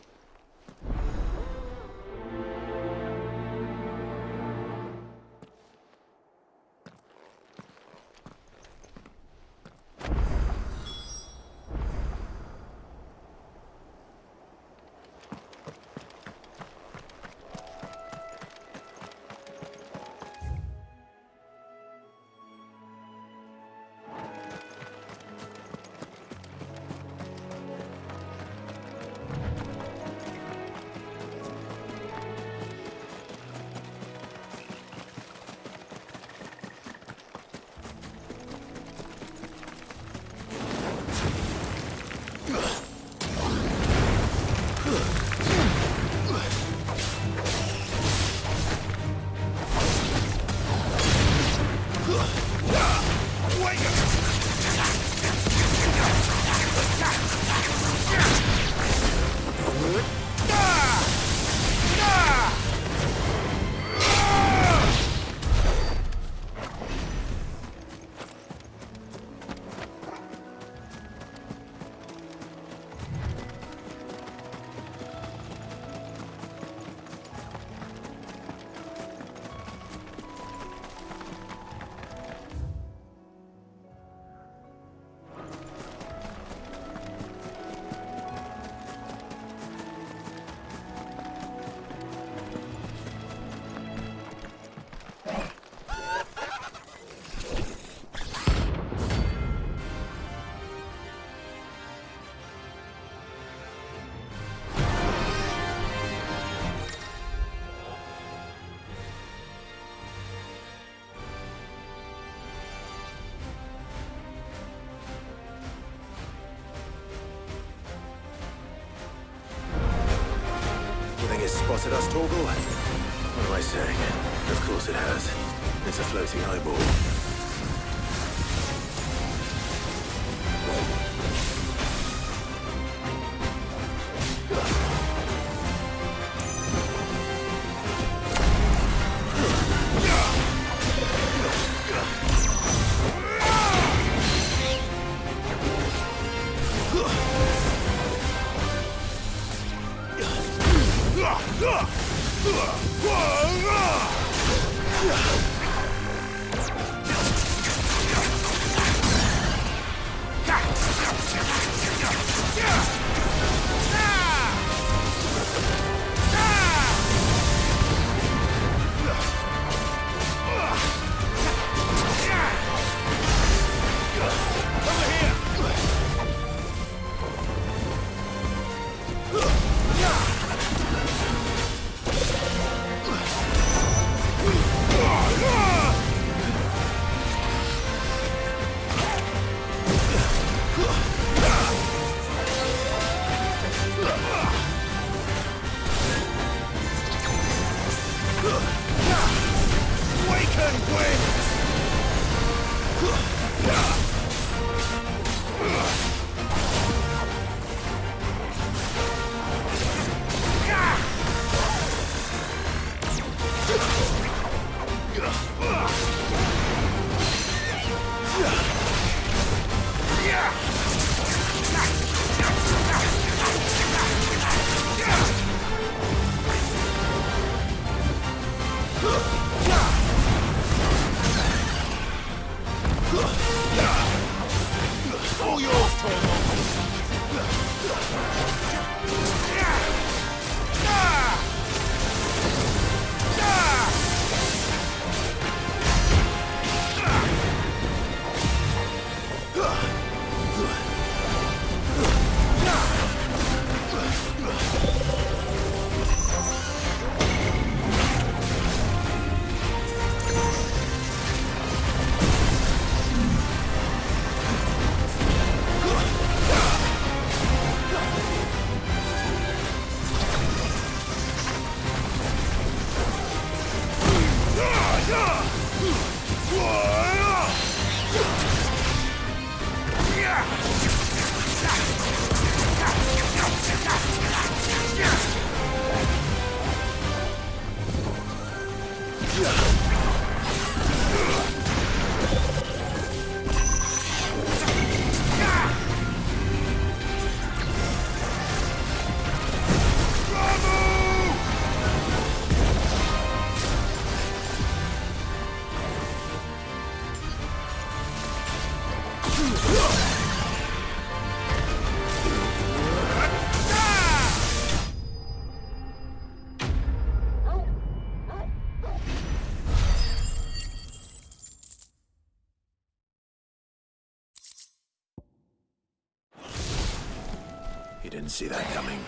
spotted us, Torgal? What am I saying? Of course it has. It's a floating eyeball. You didn't see that coming.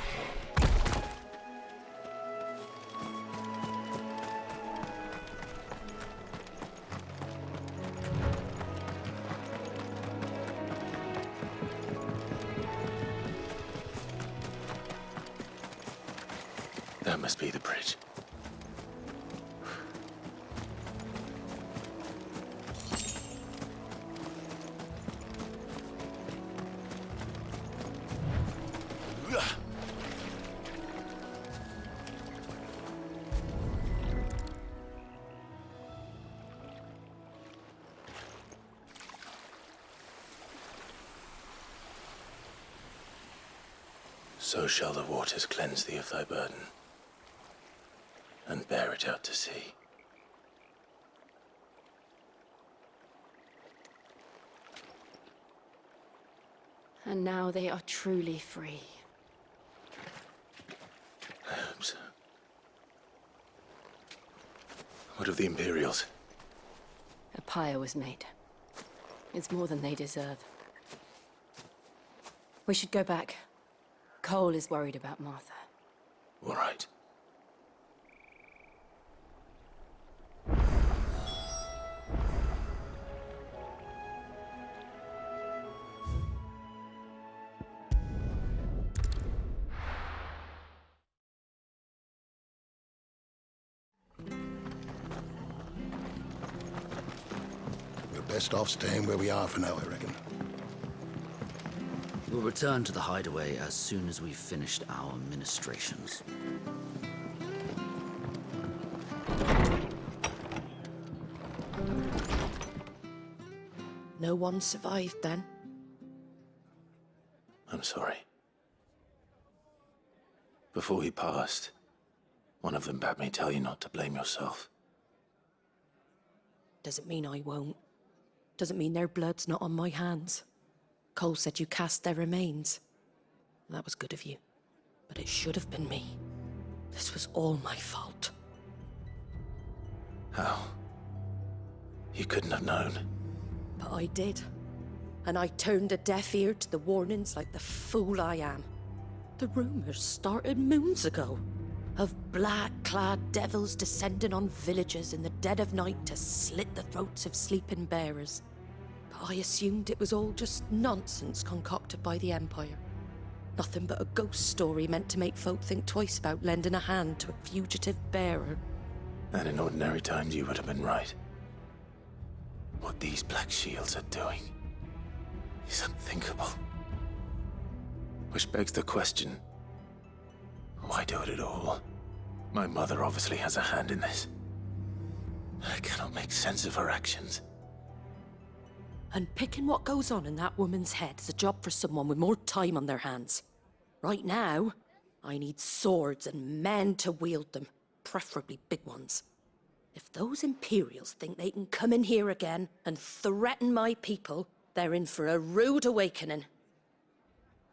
That must be the bridge. So shall the waters cleanse thee of thy burden, and bear it out to sea. And now they are truly free. I hope so. What of the Imperials? A pyre was made. It's more than they deserve. We should go back. Cole is worried about Martha. All right. best off staying where we are for now, I reckon. We'll return to the Hideaway as soon as we've finished our ministrations. No one survived then? I'm sorry. Before he passed, one of them bade me tell you not to blame yourself. Doesn't mean I won't. Doesn't mean their blood's not on my hands. Cole said you cast their remains. That was good of you. But it should have been me. This was all my fault. How? You couldn't have known. But I did. And I turned a deaf ear to the warnings like the fool I am. The rumours started moons ago. Of black-clad devils descending on villages in the dead of night to slit the throats of sleeping bearers. But I assumed it was all just nonsense concocted by the Empire. Nothing but a ghost story meant to make folk think twice about lending a hand to a fugitive bearer. And in ordinary times you would have been right. What these Black Shields are doing is unthinkable. Which begs the question, why do it at all? My mother obviously has a hand in this. I cannot make sense of her actions. And picking what goes on in that woman's head is a job for someone with more time on their hands. Right now, I need swords and men to wield them, preferably big ones. If those Imperials think they can come in here again and threaten my people, they're in for a rude awakening.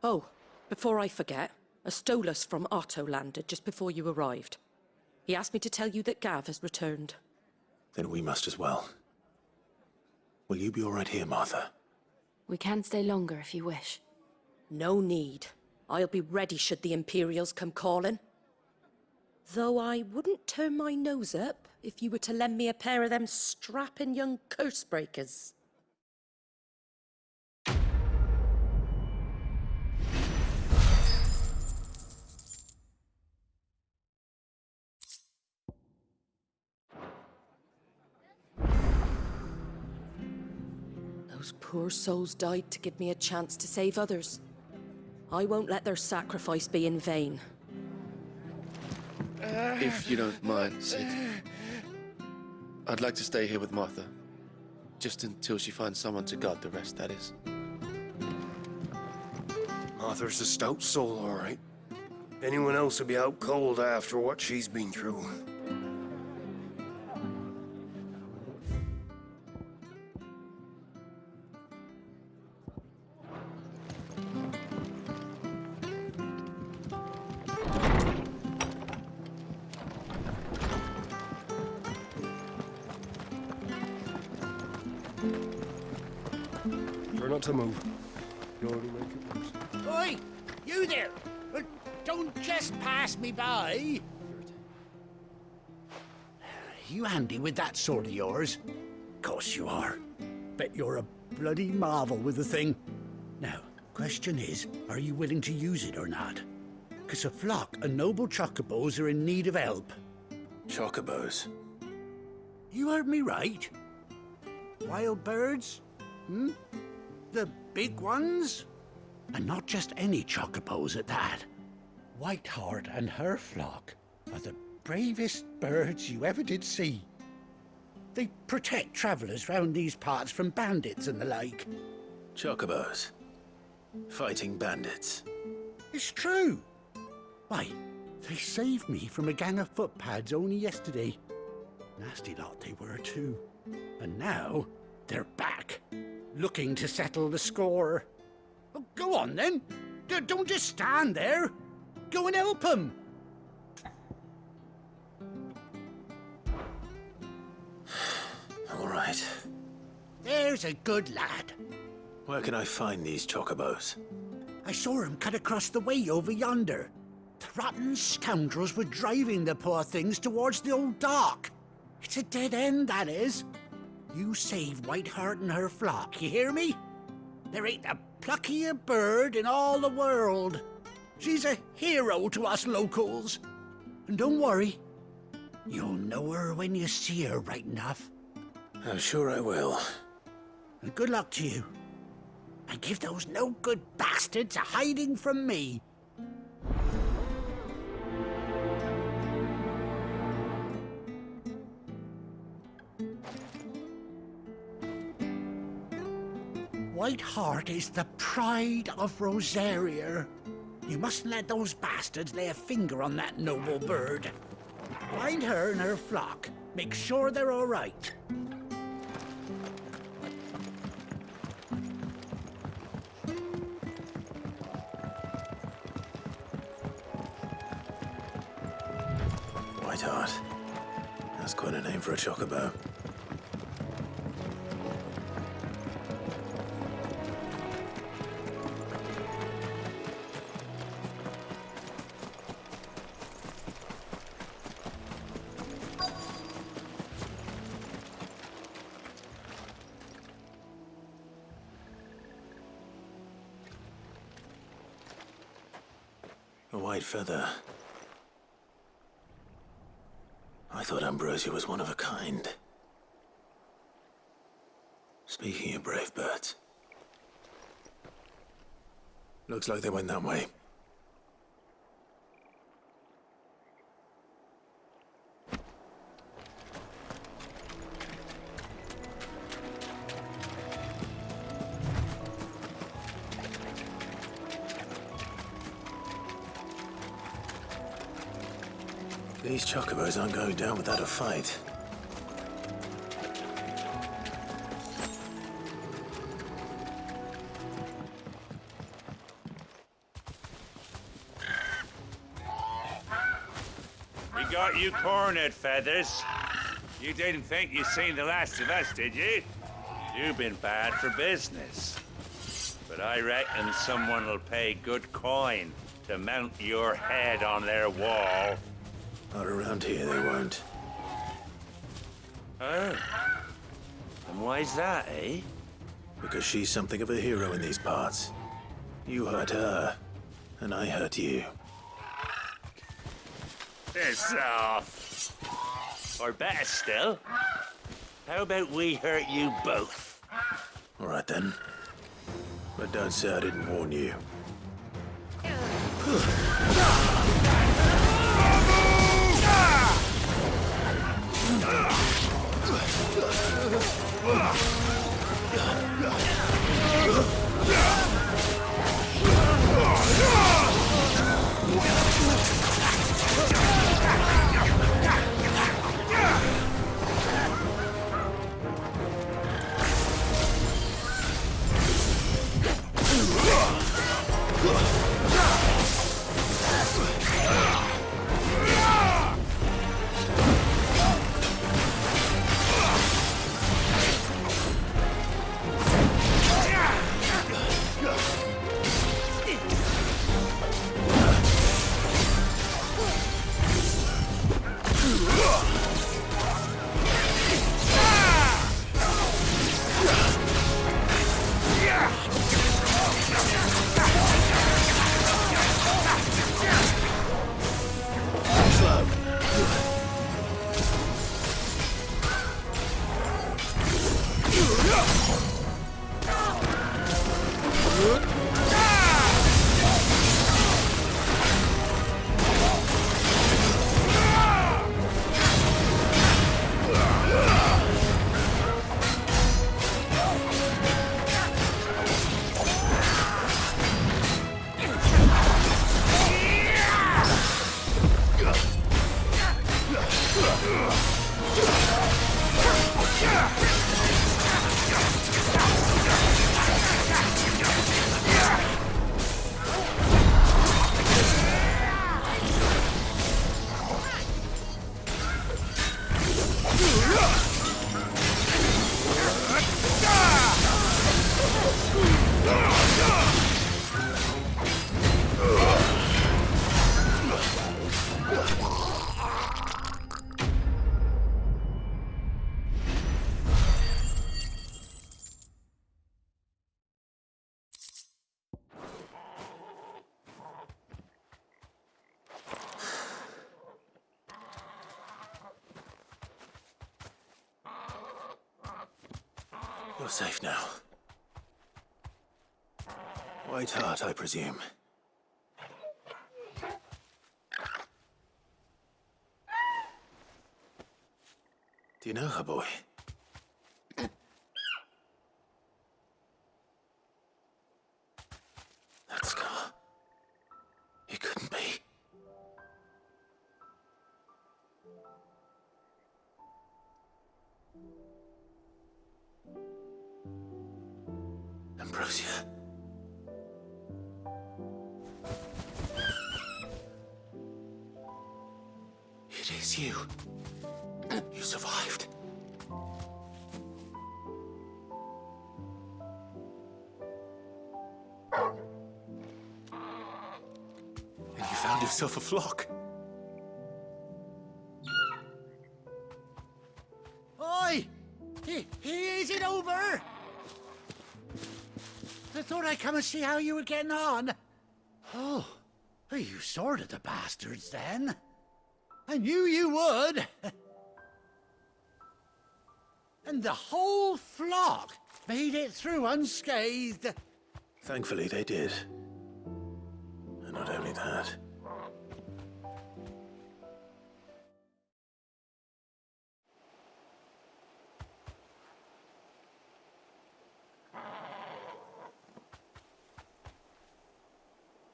Oh, before I forget, a Stolas from Otto landed just before you arrived. He asked me to tell you that Gav has returned. Then we must as well. Will you be all right here, Martha? We can stay longer if you wish. No need. I'll be ready should the Imperials come calling. Though I wouldn't turn my nose up if you were to lend me a pair of them strapping young curse breakers. Those poor souls died to give me a chance to save others. I won't let their sacrifice be in vain. If you don't mind, Sid, I'd like to stay here with Martha. Just until she finds someone to guard the rest, that is. Martha's a stout soul, all right. Anyone else would be out cold after what she's been through. Try not to move. You'll only make it worse. Oi! You there! Don't just pass me by! You handy with that sword of yours? Course you are. Bet you're a bloody marvel with the thing. Now, question is, are you willing to use it or not? 'Cause a flock of noble chocobos are in need of help. Chocobos? You heard me right. Wild birds? Hmm? The big ones? And not just any chocobos at that. Whiteheart and her flock are the bravest birds you ever did see. They protect travellers round these parts from bandits and the like. Chocobos? Fighting bandits? It's true. Why, they saved me from a gang of footpads only yesterday. Nasty lot they were too. And now they're back, looking to settle the score. Oh, go on then. Don't just stand there. Go and help them. All right. There's a good lad. Where can I find these chocobos? I saw him cut across the way over yonder. The rotten scoundrels were driving the poor things towards the old dock. It's a dead end, that is. You save Whiteheart and her flock, you hear me? There ain't a pluckier bird in all the world. She's a hero to us locals. And don't worry, you'll know her when you see her right enough. I'm sure I will. And good luck to you. And give those no-good bastards a hiding from me. Whiteheart is the pride of Rosaria. You mustn't let those bastards lay a finger on that noble bird. Find her and her flock. Make sure they're all right. Whiteheart. That's quite a name for a chocobo. A white feather. I thought Ambrosia was one of a kind. Speaking of brave birds. Looks like they went that way. These chocobos aren't going down without a fight. We got you cornered, Feathers. You didn't think you'd seen the last of us, did you? You've been bad for business. But I reckon someone will pay good coin to mount your head on their wall. Not around here, they won't. Oh. And why's that, eh? Because she's something of a hero in these parts. You hurt her, and I hurt you. Piss off. Or better still, how about we hurt you both? All right then. But don't say I didn't warn you. You're safe now. White Hart, I presume. Do you know her, boy? That scar. It couldn't be. Ambrosia. It is you. You survived. And you found yourself a flock. Oi! Is it over? I thought I'd come and see how you were getting on. Oh, you sorted the bastards then. I knew you would. And the whole flock made it through unscathed. Thankfully, they did. And not only that.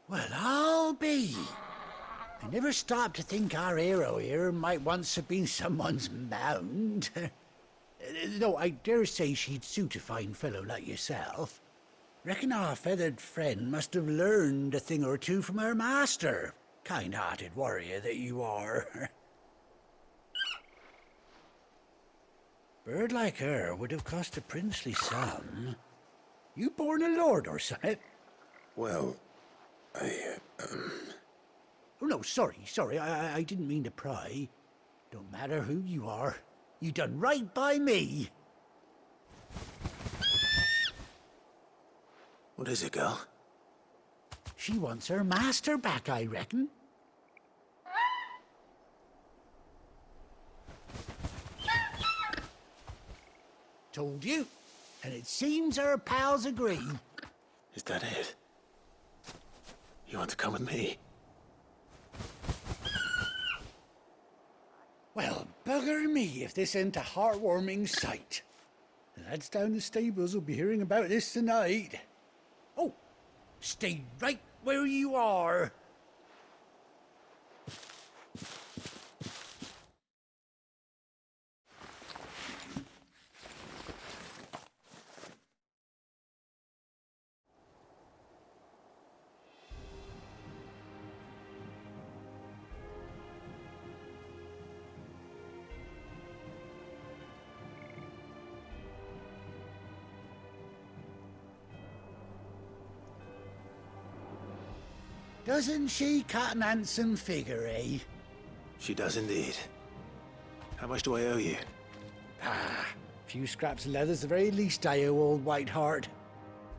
Well, I'll be. I never stopped to think our hero here might once have been someone's mound. Though I dare say she'd suit a fine fellow like yourself. Reckon our feathered friend must have learned a thing or two from her master. Kind-hearted warrior that you are. Bird like her would have cost a princely sum. You born a lord or something? Well, Oh, no, sorry. I didn't mean to pry. Don't matter who you are. You done right by me. What is it, girl? She wants her master back, I reckon. Told you. And it seems her pals agree. Is that it? You want to come with me? Well, bugger me if this ain't a heartwarming sight. The lads down the stables will be hearing about this tonight. Oh, stay right where you are. Doesn't she cut an handsome figure, eh? She does indeed. How much do I owe you? A few scraps of leather's the very least I owe old White Hart.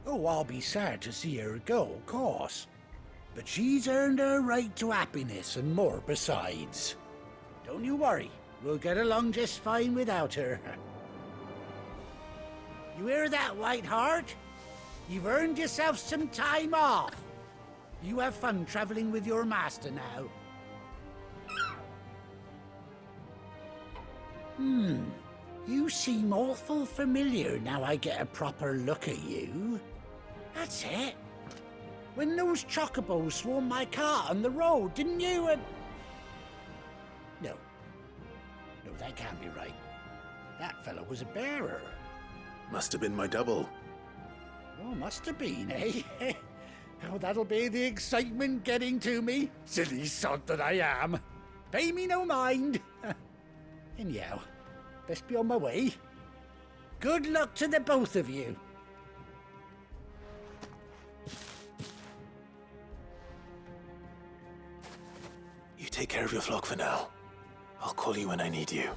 Oh, I'll be sad to see her go, of course. But she's earned her right to happiness and more besides. Don't you worry, we'll get along just fine without her. You hear that, White Hart? You've earned yourself some time off. You have fun traveling with your master now. You seem awful familiar now I get a proper look at you. That's it. When those chocobos swarmed my cart on the road, didn't you? No, that can't be right. That fellow was a bearer. Must have been my double. Oh, must have been, eh? Oh, that'll be the excitement getting to me. Silly sod that I am. Pay me no mind. Anyhow, best be on my way. Good luck to the both of you. You take care of your flock for now. I'll call you when I need you.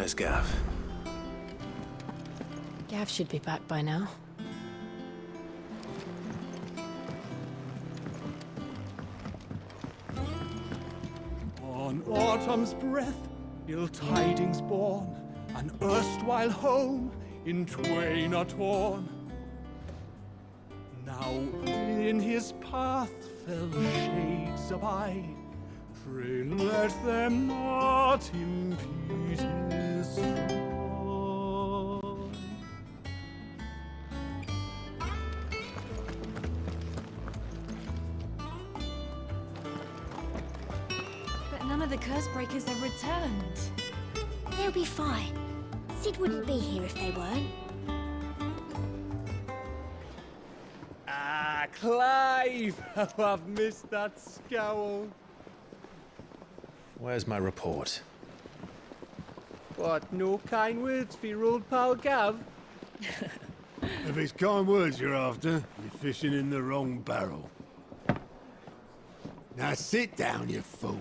Where's Gav? Gav should be back by now. On autumn's breath, ill tidings born, an erstwhile home in twain are torn. Now in his path fell shades abide, pray let them not impede his stride. But none of the curse breakers have returned. They'll be fine. Sid wouldn't be here if they weren't. Ah, Clive! How I've missed that scowl. Where's my report? What, no kind words for your old pal Gav? If it's kind words you're after, you're fishing in the wrong barrel. Now sit down, you fool.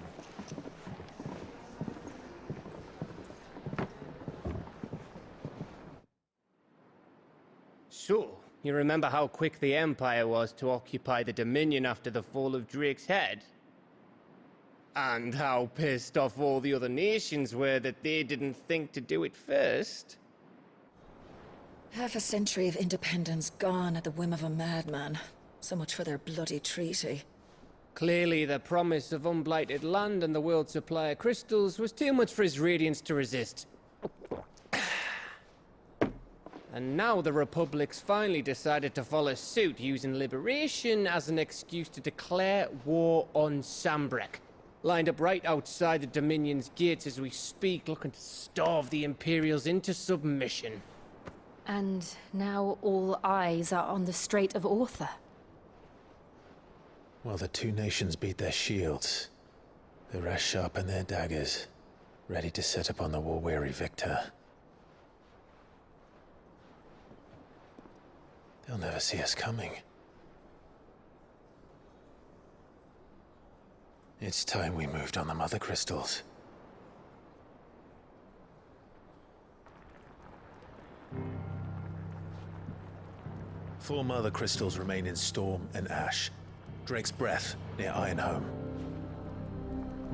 So, you remember how quick the Empire was to occupy the Dominion after the fall of Drake's head? And how pissed off all the other nations were that they didn't think to do it first? Half a century of independence gone at the whim of a madman. So much for their bloody treaty. Clearly, the promise of unblighted land and the world's supply of crystals was too much for his radiance to resist. And now the Republic's finally decided to follow suit, using liberation as an excuse to declare war on Sambrek. Lined up right outside the Dominion's gates as we speak, looking to starve the Imperials into submission. And now all eyes are on the Strait of Author. While the two nations beat their shields, the rest sharpen their daggers, ready to set upon the war-weary victor. They'll never see us coming. It's time we moved on the Mother Crystals. Four Mother Crystals remain in Storm and Ash. Drake's Breath near Ironhome.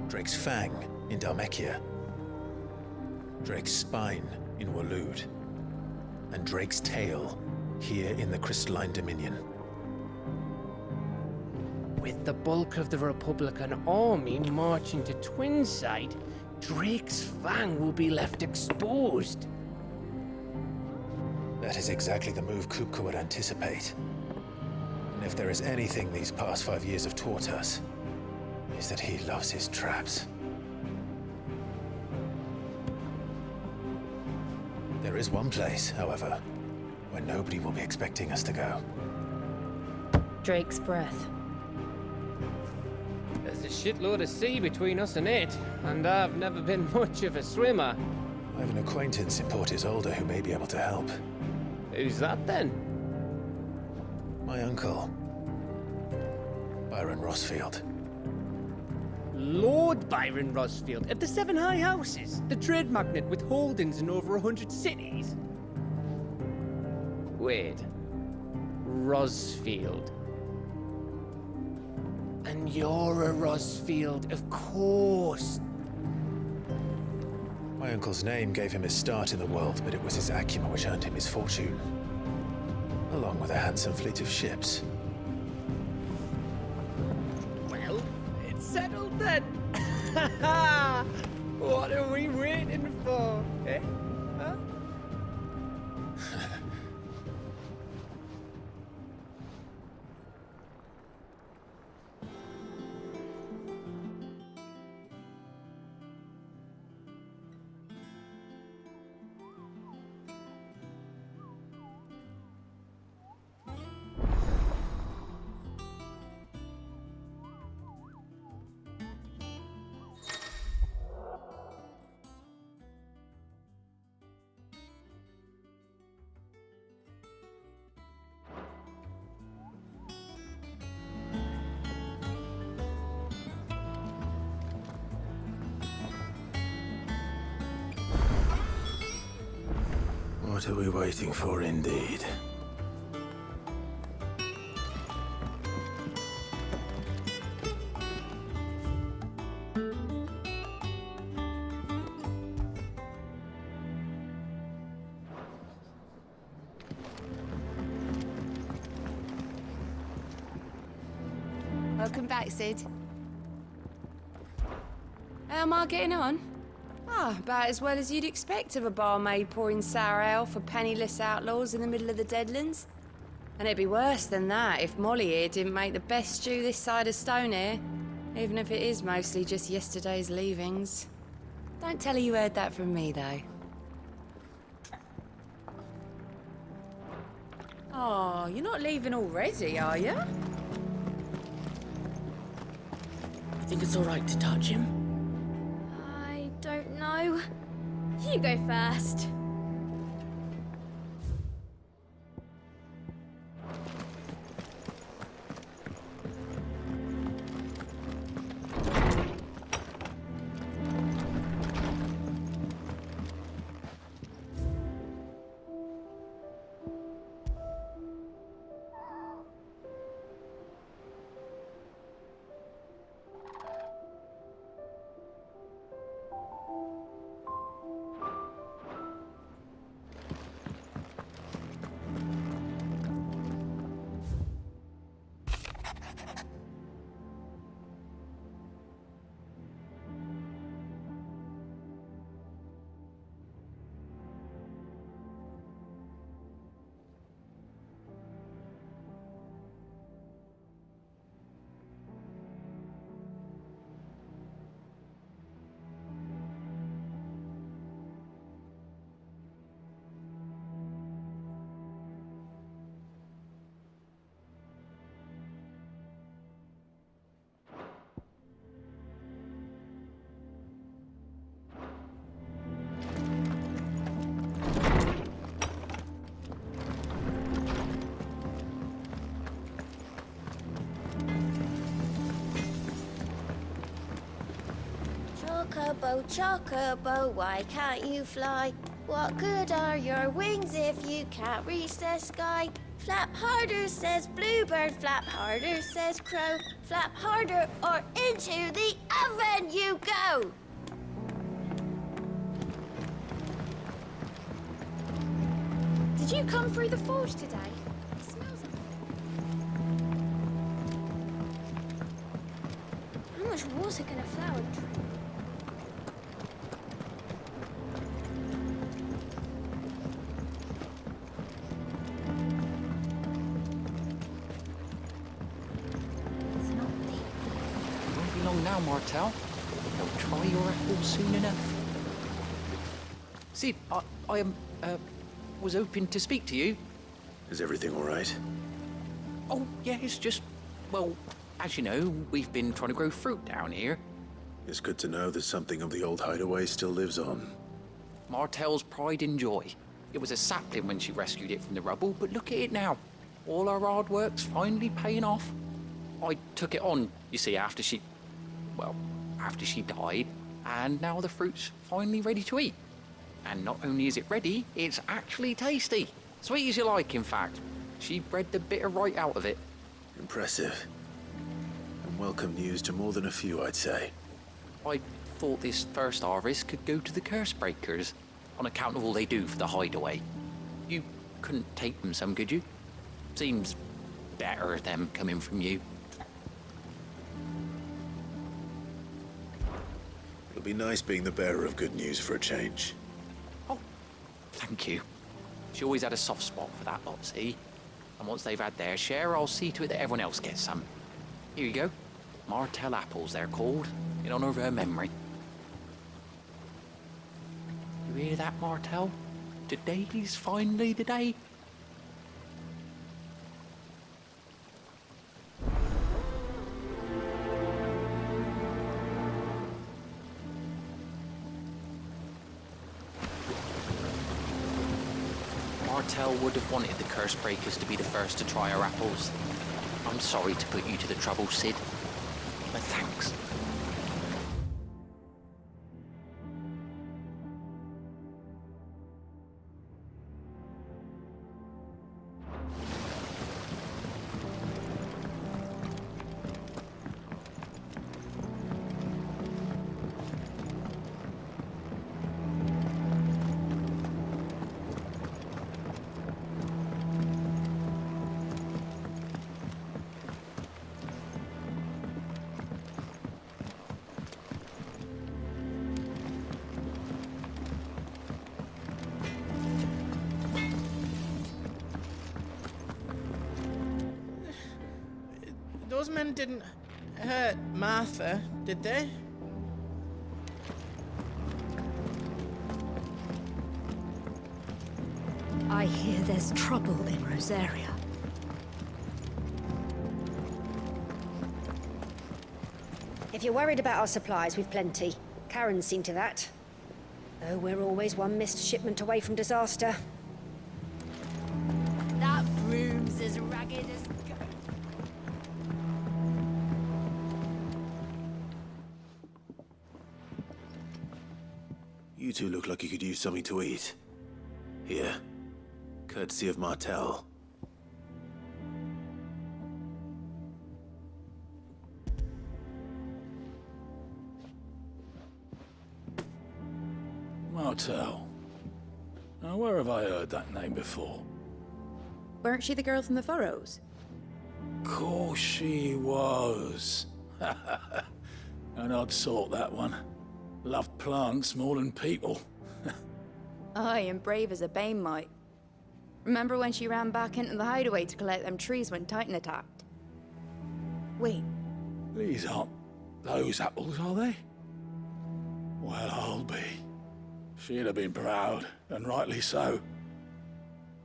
Drake's Fang in Dhalmekia. Drake's Spine in Waloed. And Drake's Tail here in the Crystalline Dominion. With the bulk of the Republican army marching to Twinside, Drake's Fang will be left exposed. That is exactly the move Kupka would anticipate. And if there is anything these past 5 years have taught us, is that he loves his traps. There is one place, however, where nobody will be expecting us to go. Drake's Breath. There's a shitload of sea between us and it, and I've never been much of a swimmer. I have an acquaintance in Port Isolde who may be able to help. Who's that then? My uncle, Byron Rossfield. Lord Byron Rossfield of the Seven High Houses, the trade magnate with holdings in over 100 cities. Wait, Rossfield. And you're a Rossfield, of course. My uncle's name gave him his start in the world, but it was his acumen which earned him his fortune. Along with a handsome fleet of ships. Well, it's settled then. What are we waiting for, eh? Huh? What are we waiting for, indeed? Welcome back, Sid. How am I getting on? About as well as you'd expect of a barmaid pouring sour ale for penniless outlaws in the middle of the Deadlands. And it'd be worse than that if Molly here didn't make the best stew this side of Stonehair, even if it is mostly just yesterday's leavings. Don't tell her you heard that from me, though. Oh, you're not leaving already, are you? Think it's all right to touch him? I don't know. You go first. Chocobo, chocobo, why can't you fly? What good are your wings if you can't reach the sky? Flap harder, says bluebird, flap harder, says crow. Flap harder or into the oven you go! Did you come through the forge today? It smells like... How much water can a flower drink? Now, Martel. You'll try your apple soon enough. Sid, I was hoping to speak to you. Is everything all right? Oh, yeah, it's just, well, as you know, we've been trying to grow fruit down here. It's good to know that something of the old Hideaway still lives on. Martel's pride and joy. It was a sapling when she rescued it from the rubble, but look at it now. All our hard work's finally paying off. I took it on, you see, after she died, and now the fruit's finally ready to eat. And not only is it ready, it's actually tasty. Sweet as you like, in fact. She bred the bitter right out of it. Impressive. And welcome news to more than a few, I'd say. I thought this first harvest could go to the curse breakers, on account of all they do for the Hideaway. You couldn't take them some, could you? Seems better, them coming from you. It'll be nice being the bearer of good news for a change. Oh, thank you. She always had a soft spot for that lot, see? And once they've had their share, I'll see to it that everyone else gets some. Here you go. Martel apples, they're called, in honor of her memory. You hear that, Martel? Today's finally the day. Martel would have wanted the curse breakers to be the first to try our apples. I'm sorry to put you to the trouble, Sid, but thanks. Those men didn't hurt Martha, did they? I hear there's trouble in Rosaria. If you're worried about our supplies, we've plenty. Karen's seen to that. Though we're always one missed shipment away from disaster. That broom's as ragged as... You two look like you could use something to eat. Here, courtesy of Martel. Martel. Now, where have I heard that name before? Weren't she the girl from the Furrows? Course she was. An odd sort, that one. Loved plants more than people. Aye, and brave as a bane might. Remember when she ran back into the hideaway to collect them trees when Titan attacked? Wait. These aren't those apples, are they? Well, I'll be. She'd have been proud, and rightly so.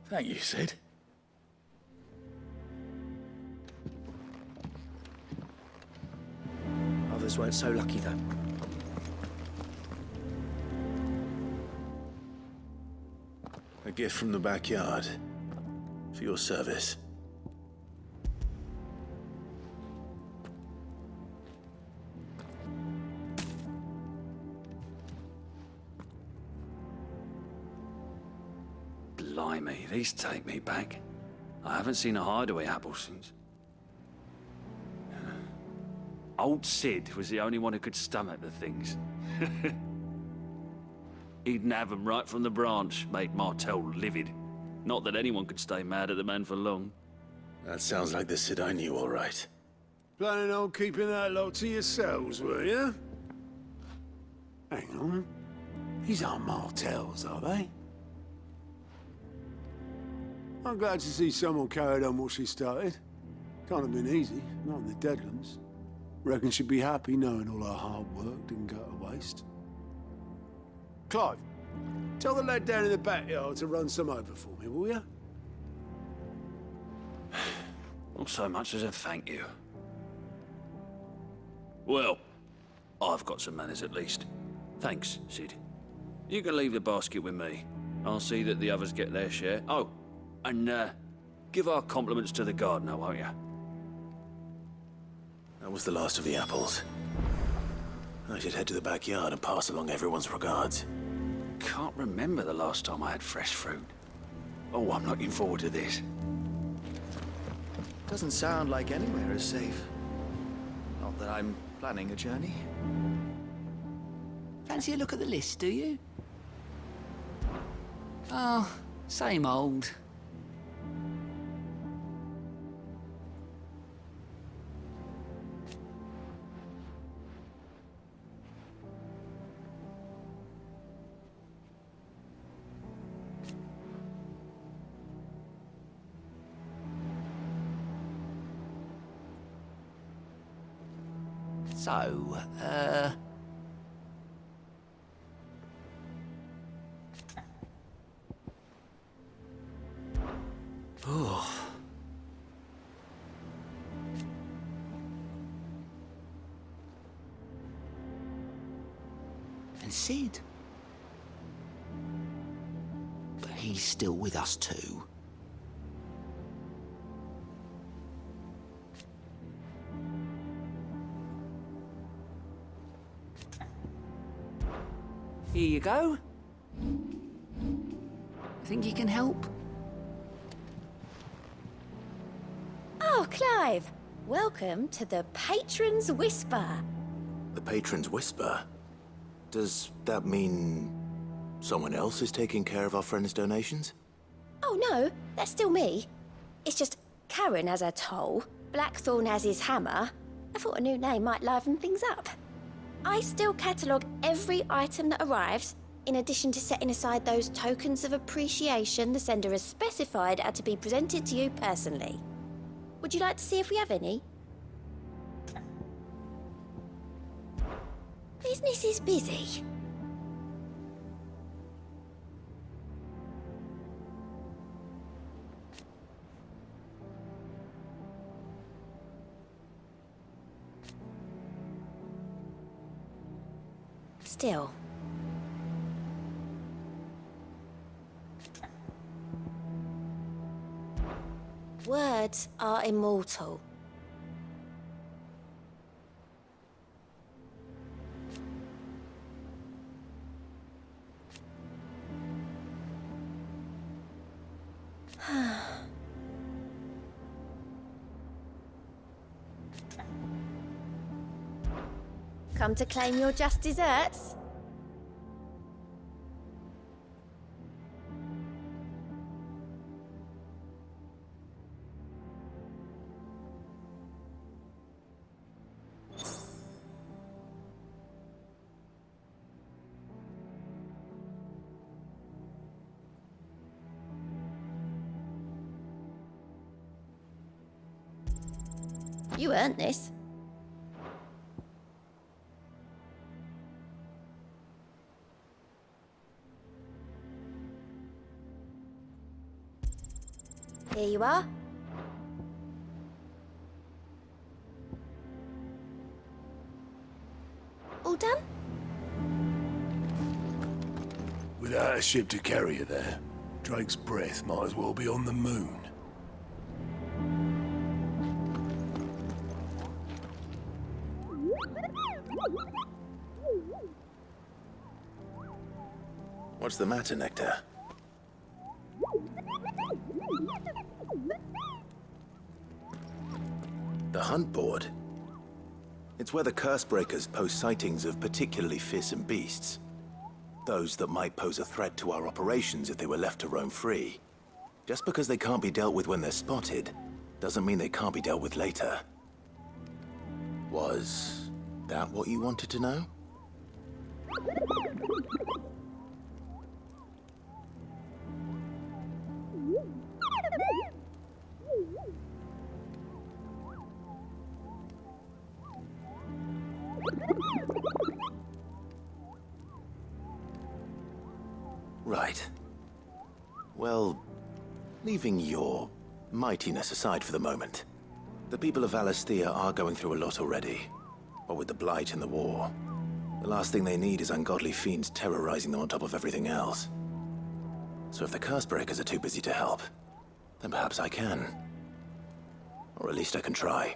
Thank you, Sid. Others weren't so lucky, though. A gift from the backyard. For your service. Blimey, these take me back. I haven't seen a hideaway apple since. Old Sid was the only one who could stomach the things. He'd nab them right from the branch, made Martel livid. Not that anyone could stay mad at the man for long. That sounds like the Sid I knew, all right. Planning on keeping that lot to yourselves, were you? Hang on. These aren't Martels, are they? I'm glad to see someone carried on what she started. Can't have been easy, not in the Deadlands. Reckon she'd be happy knowing all her hard work didn't go to waste. Clive, tell the lad down in the backyard to run some over for me, will you? Not so much as a thank you. Well, I've got some manners at least. Thanks, Sid. You can leave the basket with me. I'll see that the others get their share. Oh, and give our compliments to the gardener, won't you? That was the last of the apples. I should head to the backyard and pass along everyone's regards. Can't remember the last time I had fresh fruit. Oh, I'm looking forward to this. Doesn't sound like anywhere is safe. Not that I'm planning a journey. Fancy a look at the list, do you? Oh, same old. So, Oh. And Sid. But he's still with us too. Here you go. Think you can help? Oh, Clive! Welcome to the Patron's Whisper. The Patron's Whisper? Does that mean someone else is taking care of our friend's donations? Oh no, that's still me. It's just Karen has her toll, Blackthorn has his hammer. I thought a new name might liven things up. I still catalogue every item that arrives, in addition to setting aside those tokens of appreciation the sender has specified are to be presented to you personally. Would you like to see if we have any? Business is busy. Still. Words are immortal. Come to claim your just desserts? You earned this. Here you are. All done? Without a ship to carry you there, Drake's breath might as well be on the moon. What's the matter, Nectar? The hunt board? It's where the Cursebreakers post sightings of particularly fearsome beasts. Those that might pose a threat to our operations if they were left to roam free. Just because they can't be dealt with when they're spotted, doesn't mean they can't be dealt with later. Was that what you wanted to know? Right. Well, leaving your mightiness aside for the moment, the people of Valisthea are going through a lot already. What with the Blight and the war, the last thing they need is ungodly fiends terrorizing them on top of everything else. So if the Cursebreakers are too busy to help, then perhaps I can. Or at least I can try.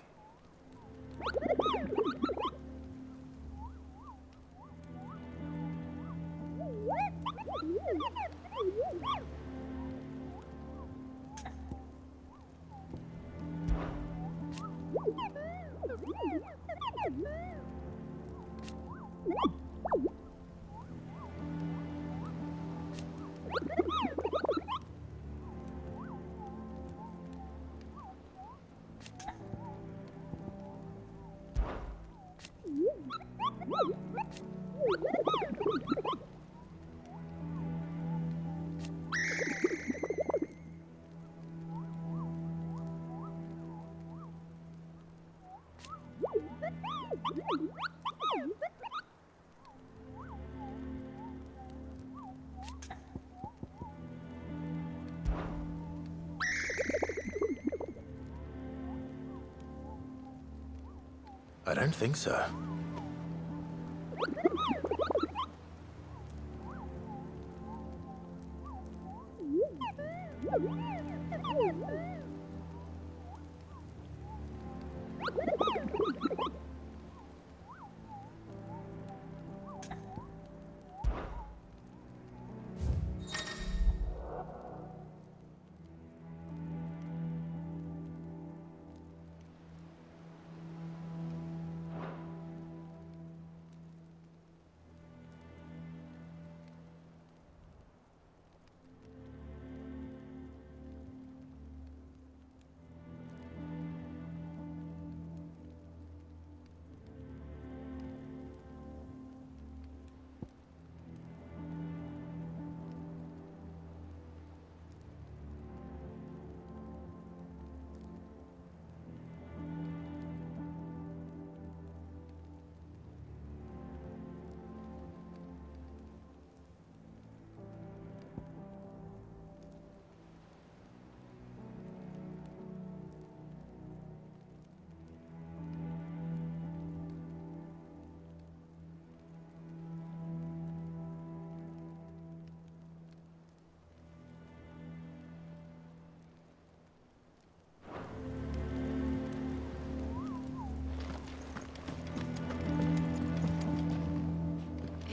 I don't think so.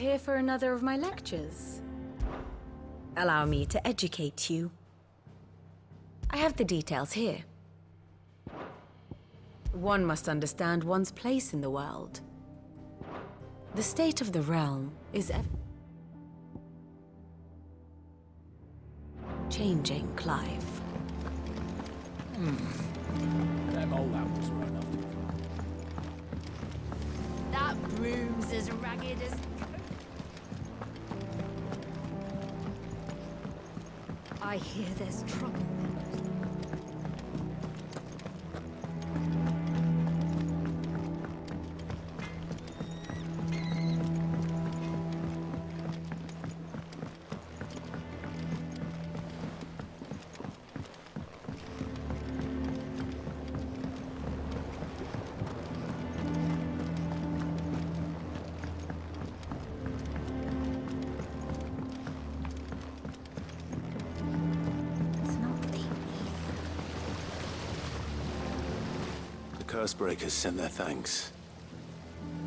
here for another of my lectures? Allow me to educate you. I have the details here. One must understand one's place in the world. The state of the realm is changing, Clive. Them old apples were enough to... That broom's as ragged as... I hear there's trouble. Cursebreakers sent their thanks.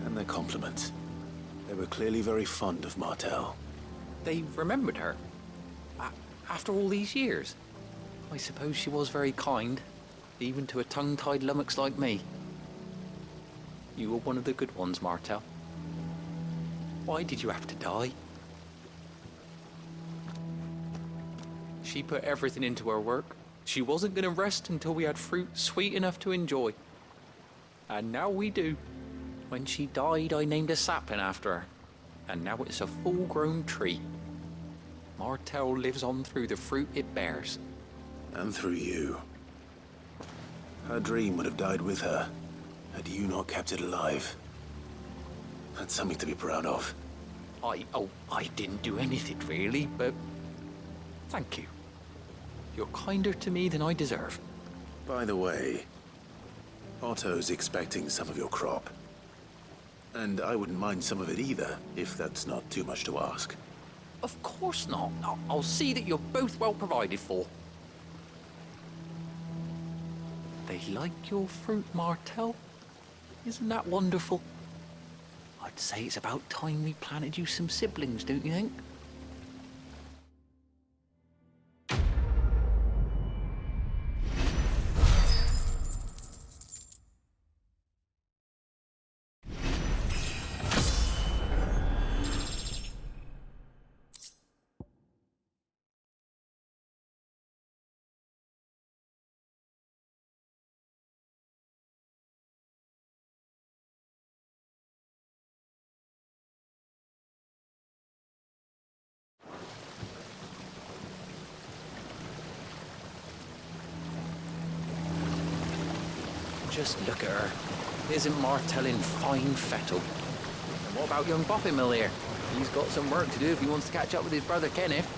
And their compliments. They were clearly very fond of Martel. They remembered her. After all these years. I suppose she was very kind, even to a tongue-tied lummox like me. You were one of the good ones, Martel. Why did you have to die? She put everything into her work. She wasn't going to rest until we had fruit sweet enough to enjoy. And now we do. When she died, I named a sapling after her. And now it's a full-grown tree. Martel lives on through the fruit it bears. And through you. Her dream would have died with her, had you not kept it alive. That's something to be proud of. I didn't do anything really, but thank you. You're kinder to me than I deserve. By the way, Otto's expecting some of your crop. And I wouldn't mind some of it either, if that's not too much to ask. Of course not. I'll see that you're both well provided for. They like your fruit, Martel. Isn't that wonderful? I'd say it's about time we planted you some siblings, don't you think? Just look at her. Isn't Martel in fine fettle? And what about young Boppimill here? He's got some work to do if he wants to catch up with his brother Kenneth.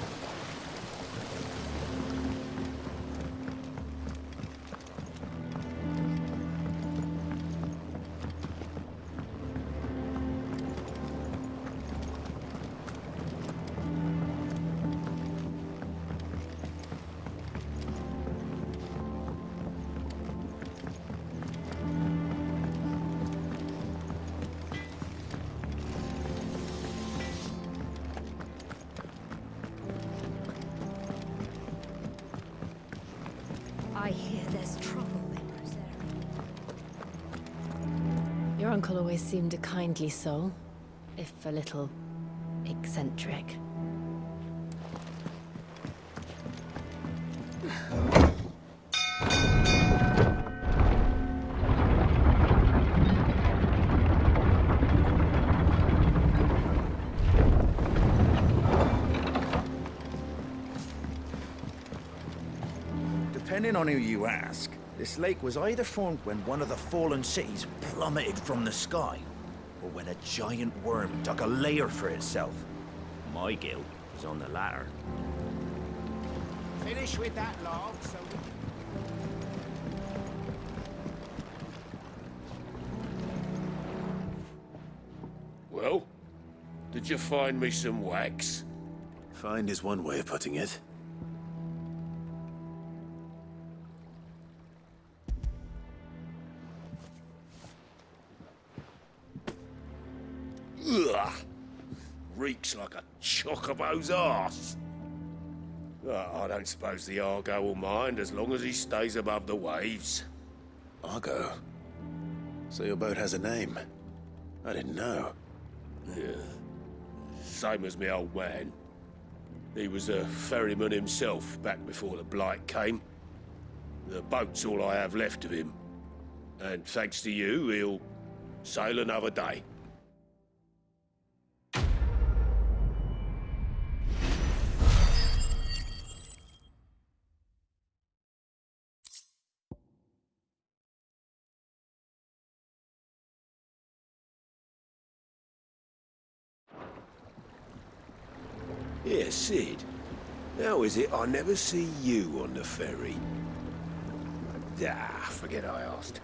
I hear there's trouble in Rosaria. Your uncle always seemed a kindly soul, if a little eccentric. Depending on who you ask, this lake was either formed when one of the fallen cities plummeted from the sky, or when a giant worm dug a lair for itself. My guilt is on the latter. Finish with that log, so Well, did you find me some wax? Find is one way of putting it. Ugh. reeks like a chocobo's arse. I don't suppose the Argo will mind as long as he stays above the waves. Argo? So your boat has a name? I didn't know. Yeah. Same as me old man. He was a ferryman himself back before the Blight came. The boat's all I have left of him. And thanks to you, he'll sail another day. Yeah, Sid. How is it I never see you on the ferry? Ah, forget I asked.